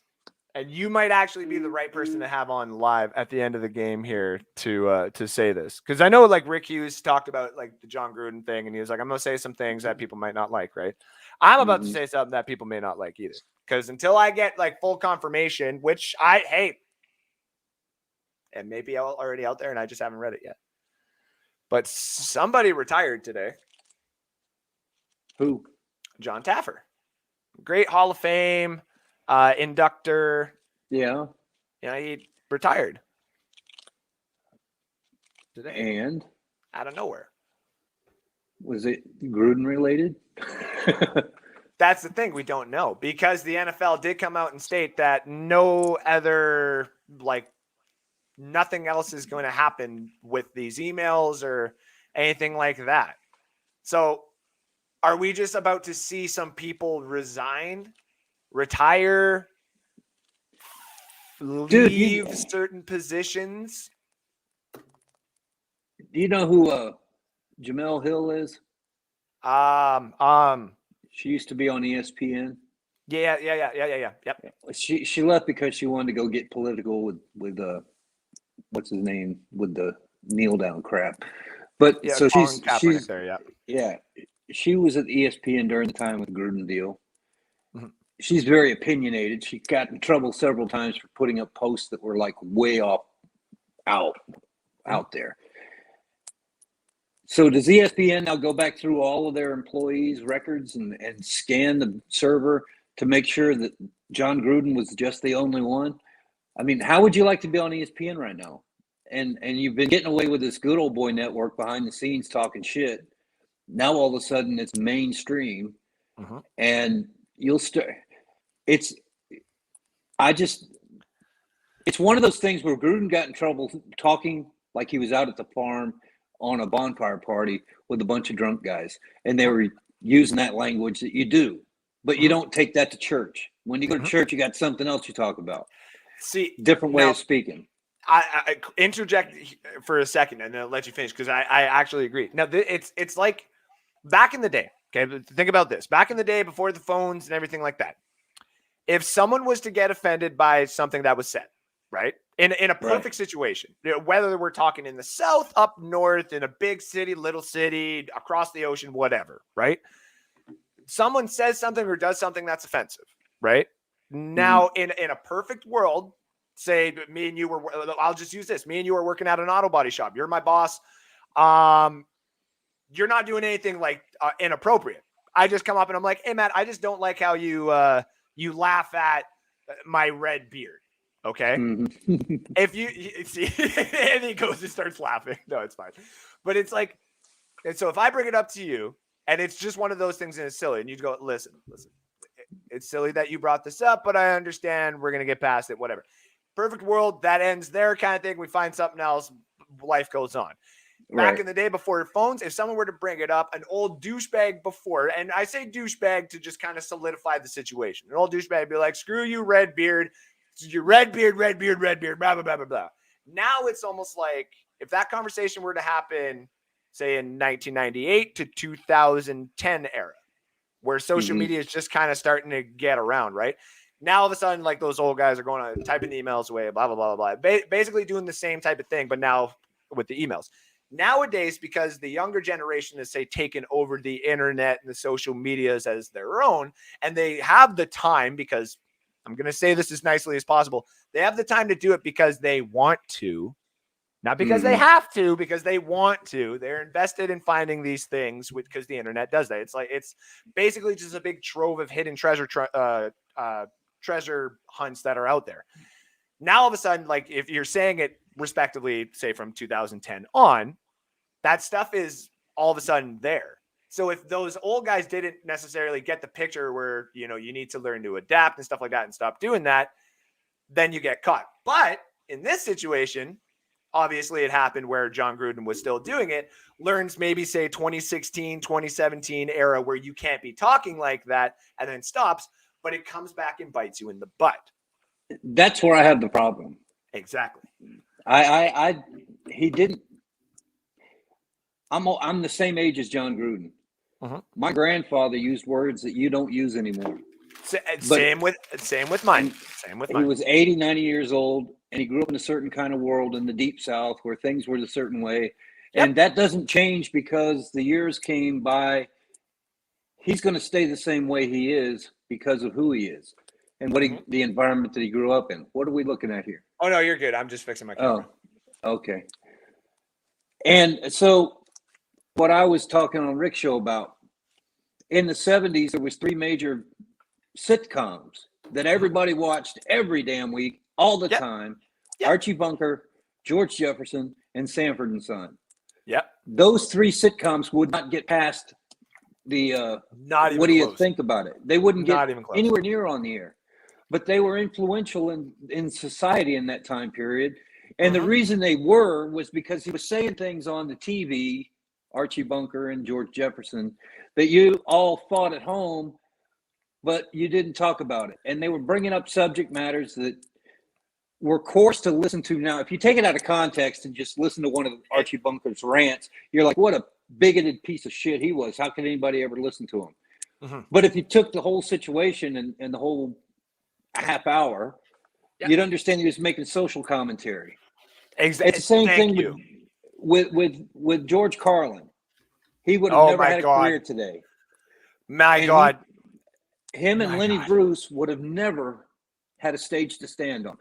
and you might actually be the right person to have on live at the end of the game here to say this. Because I know, like, Rick Hughes talked about, like, the John Gruden thing, and he was like, I'm going to say some things that people might not like, right? I'm about to say something that people may not like either. Because until I get, like, full confirmation, which and maybe already out there, and I just haven't read it yet. But somebody retired today. Who? John Taffer. Great Hall of Fame inductor. Yeah. He retired today. And? Out of nowhere. Was it Gruden related? That's the thing. We don't know. Because the NFL did come out and state that no other, nothing else is going to happen with these emails or anything like that. So Are we just about to see some people resign, retire, leave certain positions? Do you know who Jamel Hill is? She used to be on ESPN. Yeah. Yep. She left because she wanted to go get political with what's his name, with the kneel down crap. But yeah, so she's there, she was at ESPN during the time with the Gruden deal. Mm-hmm. She's very opinionated. She got in trouble several times for putting up posts that were like way out there. So does ESPN now go back through all of their employees' records and scan the server to make sure that John Gruden was just the only one? I mean, how would you like to be on ESPN right now? And you've been getting away with this good old boy network behind the scenes talking shit. Now all of a sudden it's mainstream, and you'll start. It's one of those things where Gruden got in trouble talking like he was out at the farm on a bonfire party with a bunch of drunk guys, and they were using that language that you do, but you don't take that to church. When you go to church, you got something else you talk about. See, different way of speaking. I interject for a second and then I'll let you finish because I actually agree. Now it's like back in the day. Okay, think about this. Back in the day, before the phones and everything like that, if someone was to get offended by something that was said, right, in a perfect situation, whether we're talking in the South, up north, in a big city, little city, across the ocean, whatever, right? Someone says something or does something that's offensive, right? Now, in a perfect world, say me and you were, I'll just use this. Me and you are working at an auto body shop. You're my boss. You're not doing anything like inappropriate. I just come up and I'm like, hey, Matt, I just don't like how you laugh at my red beard. Okay. If you see, and he goes and starts laughing. No, it's fine. But it's like, and so if I bring it up to you and it's just one of those things and it's silly and you go, listen, it's silly that you brought this up, but I understand we're going to get past it, whatever. Perfect world, that ends there kind of thing. We find something else. Life goes on. Back in the day before phones, if someone were to bring it up, an old douchebag before, and I say douchebag to just kind of solidify the situation. An old douchebag would be like, screw you, red beard. Your red beard, blah, blah, blah, blah, blah. Now it's almost like if that conversation were to happen, say in 1998 to 2010 era, where social media is just kind of starting to get around, right? Now all of a sudden, like those old guys are going on typing the emails away, blah, blah, blah, blah, blah. Basically doing the same type of thing, but now with the emails. Nowadays, because the younger generation is, say, taken over the internet and the social medias as their own, and they have the time, because I'm going to say this as nicely as possible, they have the time to do it because they want to, not because they have to, because they want to. They're invested in finding these things because the internet does that. It's basically just a big trove of hidden treasure hunts that are out there. Now, all of a sudden, like if you're saying it respectively, say from 2010 on, that stuff is all of a sudden there. So if those old guys didn't necessarily get the picture where, you need to learn to adapt and stuff like that and stop doing that, then you get caught. But in this situation, obviously it happened where John Gruden was still doing it, learns maybe say 2016, 2017 era where you can't be talking like that and then stops, but it comes back and bites you in the butt. That's where I have the problem. Exactly. He didn't. I'm the same age as John Gruden. My grandfather used words that you don't use anymore. Same with mine. He was 80, 90 years old, and he grew up in a certain kind of world in the deep South where things were a certain way. Yep. And that doesn't change because the years came by. He's going to stay the same way he is because of who he is and what the environment that he grew up in. What are we looking at here? Oh, no, you're good. I'm just fixing my camera. Oh, okay. And so what I was talking on Rick's show about, in the 70s, there was 3 major sitcoms that everybody watched every damn week, all the time. Yep. Archie Bunker, George Jefferson, and Sanford and Son. Yep. Those 3 sitcoms would not get past the not even what do you close. Think about it? They wouldn't not get even close. Anywhere near on the air. But they were influential in society in that time period. And the reason they was because he was saying things on the TV Archie Bunker and George Jefferson, that you all fought at home, but you didn't talk about it. And they were bringing up subject matters that were coarse to listen to. Now, if you take it out of context and just listen to one of Archie Bunker's rants, you're like, what a bigoted piece of shit he was. How can anybody ever listen to him? Mm-hmm. But if you took the whole situation and the whole half hour, you'd understand he was making social commentary. Exactly. It's the same thing with George Carlin. He would have never had a career today. Him and Lenny Bruce would have never had a stage to stand on.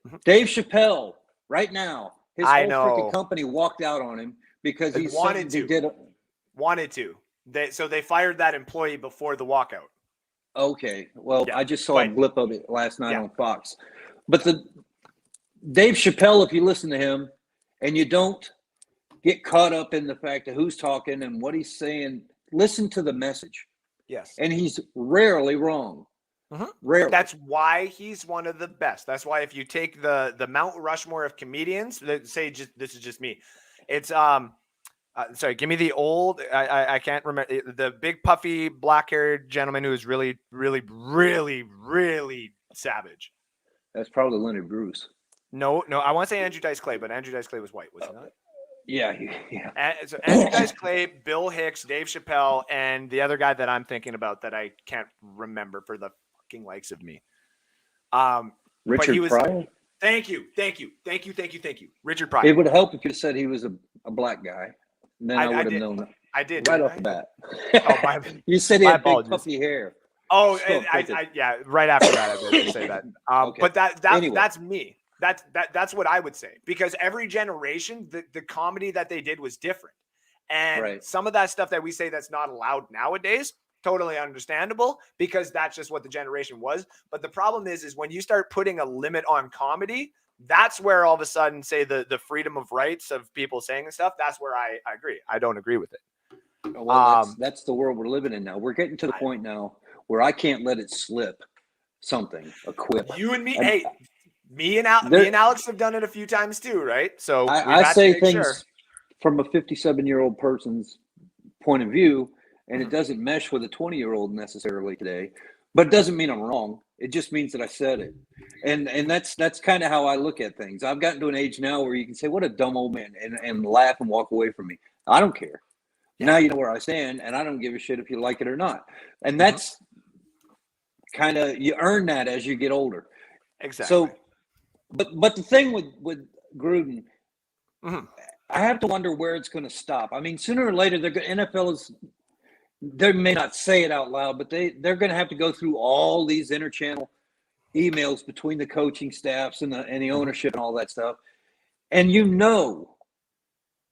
Mm-hmm. Dave Chappelle, right now, his whole freaking company walked out on him because he wanted to. They fired that employee before the walkout. Okay. Well, I just saw a blip of it last night on Fox. But Dave Chappelle, if you listen to him and you don't get caught up in the fact of who's talking and what he's saying, listen to the message. Yes. And he's rarely wrong. Mm-hmm. Rarely. That's why he's one of the best. That's why if you take the Mount Rushmore of comedians, say this is just me. It's sorry, give me the old. I can't remember the big puffy black-haired gentleman who is really, really, really, really savage. That's probably Lenny Bruce. No, I want to say Andrew Dice Clay, but Andrew Dice Clay was white, was he not? Yeah. So Andrew Dice Clay, Bill Hicks, Dave Chappelle, and the other guy that I'm thinking about that I can't remember for the fucking likes of me. Richard Pryor? Thank you. Richard Pryor. It would help if you said he was a black guy. Then I would have known that. I did. Right off the bat. You said he had big puffy hair. Oh, right after that, I did say that. Okay. But anyway. That's me. That's what I would say, because every generation, the comedy that they did was different. And some of that stuff that we say that's not allowed nowadays, totally understandable, because that's just what the generation was. But the problem is when you start putting a limit on comedy, that's where all of a sudden, say the freedom of rights of people saying and stuff, that's where I agree. I don't agree with it. Well, that's the world we're living in now. We're getting to the point now where I can't let it slip something, a quip. You and me, me and Alex have done it a few times too, right? So I say things from a 57-year-old person's point of view, and it doesn't mesh with a 20-year-old necessarily today. But it doesn't mean I'm wrong. It just means that I said it. And that's kind of how I look at things. I've gotten to an age now where you can say, what a dumb old man, and laugh and walk away from me. I don't care. Yeah. Now you know where I stand, and I don't give a shit if you like it or not. And that's kind of, you earn that as you get older. Exactly. So, but the thing with Gruden, I have to wonder where it's going to stop. I mean, sooner or later, NFL is, they may not say it out loud, but they're going to have to go through all these interchannel emails between the coaching staffs and the ownership and all that stuff. And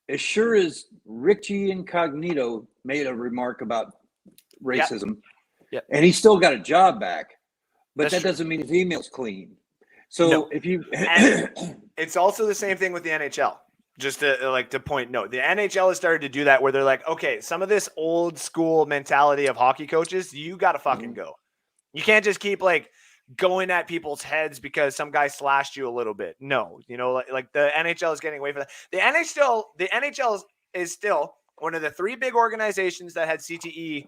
as sure as Richie Incognito made a remark about racism, and he still got a job back, but that doesn't mean his email's clean. So if you, it's also the same thing with the NHL. Just to point note, the NHL has started to do that where they're like, okay, some of this old school mentality of hockey coaches, you got to fucking go. You can't just keep like going at people's heads because some guy slashed you a little bit. No, like the NHL is getting away from that. The NHL is still one of the three big organizations that had CTE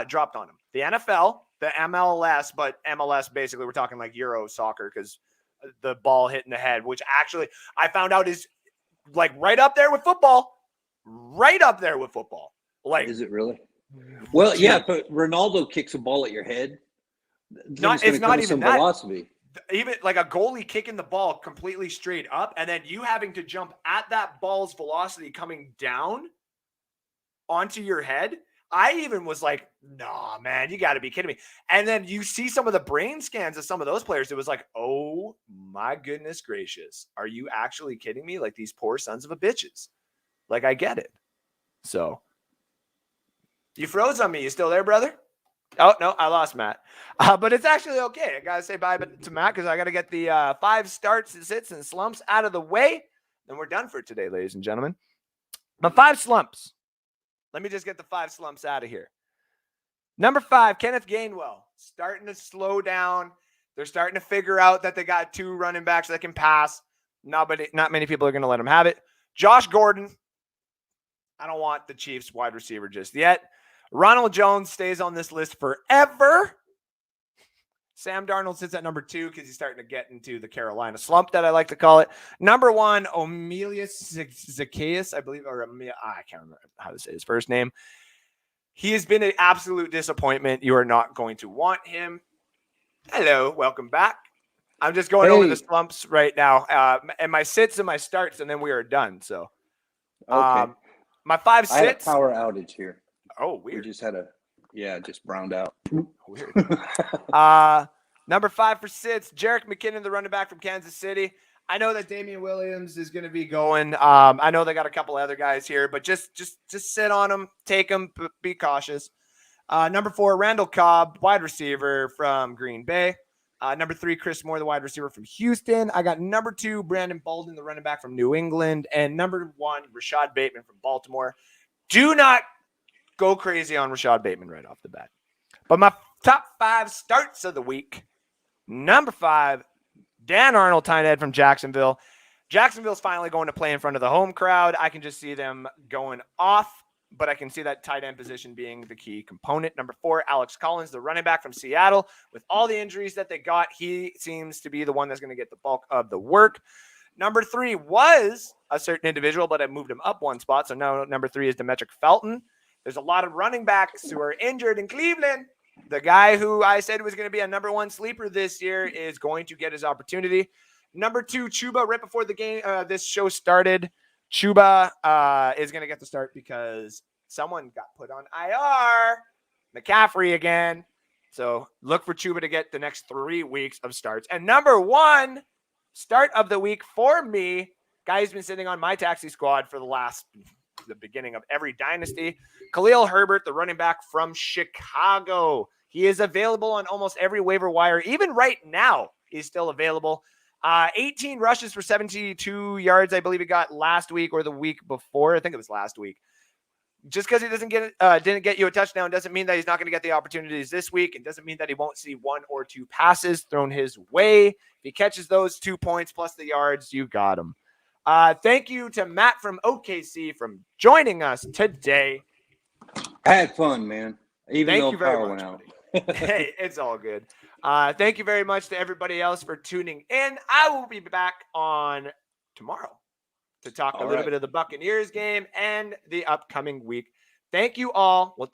dropped on them. The NFL, the MLS, but MLS basically we're talking like Euro soccer because the ball hit in the head, which actually I found out is like right up there with football. Like, is it really? Well, yeah, but Ronaldo kicks a ball at your head. It's not even that. Velocity. Even like a goalie kicking the ball completely straight up, and then you having to jump at that ball's velocity coming down onto your head. I even was like, nah, man, you got to be kidding me. And then you see some of the brain scans of some of those players. It was like, oh my goodness gracious. Are you actually kidding me? Like these poor sons of a bitches. Like I get it. So you froze on me. You still there, brother? Oh, no, I lost Matt. But it's actually okay. I got to say bye to Matt because I got to get the 5 starts and sits and slumps out of the way. Then we're done for today, ladies and gentlemen. My 5 slumps. Let me just get the 5 slumps out of here. Number 5, Kenneth Gainwell. Starting to slow down. They're starting to figure out that they got 2 running backs that can pass. Not many people are going to let him have it. Josh Gordon. I don't want the Chiefs wide receiver just yet. Ronald Jones stays on this list forever. Sam Darnold sits at number 2 because he's starting to get into the Carolina slump that I like to call it. Number 1, Emilius Zacchaeus, I believe, or I can't remember how to say his first name. He has been an absolute disappointment. You are not going to want him. Hello, welcome back. I'm just going over the slumps right now, and my sits and my starts, and then we are done. So, okay. My 5 sits. I had a power outage here. Oh, weird. We just had just browned out. Weird. Number 5 for sits, Jerick McKinnon, the running back from Kansas City. I know that Damian Williams is going to be going. I know they got a couple other guys here, but just sit on them, take them, be cautious. Number 4, Randall Cobb, wide receiver from Green Bay. Number 3, Chris Moore, the wide receiver from Houston. I got number 2, Brandon Bolden, the running back from New England. And number 1, Rashad Bateman from Baltimore. Do not go crazy on Rashad Bateman right off the bat. But my top 5 starts of the week. Number 5, Dan Arnold, tight end from Jacksonville. Jacksonville's finally going to play in front of the home crowd. I can just see them going off, but I can see that tight end position being the key component. Number 4, Alex Collins, the running back from Seattle. With all the injuries that they got, he seems to be the one that's going to get the bulk of the work. Number 3 was a certain individual, but I moved him up 1 spot. So now number 3 is Demetric Felton. There's a lot of running backs who are injured in Cleveland. The guy who I said was going to be a number 1 sleeper this year is going to get his opportunity. Number 2, Chuba, right before the game, this show started, Chuba is going to get the start because someone got put on IR. McCaffrey again. So look for Chuba to get the next 3 weeks of starts. And number 1 start of the week for me, guy who's been sitting on my taxi squad for the beginning of every dynasty, Khalil Herbert, the running back from Chicago. He is available on almost every waiver wire. Even right now, he's still available. 18 rushes for 72 yards, I believe he got last week or the week before. I think it was last week. Just because he didn't get you a touchdown doesn't mean that he's not going to get the opportunities this week. It doesn't mean that he won't see 1 or 2 passes thrown his way. If he catches those 2 points plus the yards, you got him. Thank you to Matt from OKC from joining us today. I had fun, man. Even though power went out. Hey, it's all good. Thank you very much to everybody else for tuning in. I will be back on tomorrow to talk a little bit of the Buccaneers game and the upcoming week. Thank you all. We'll talk.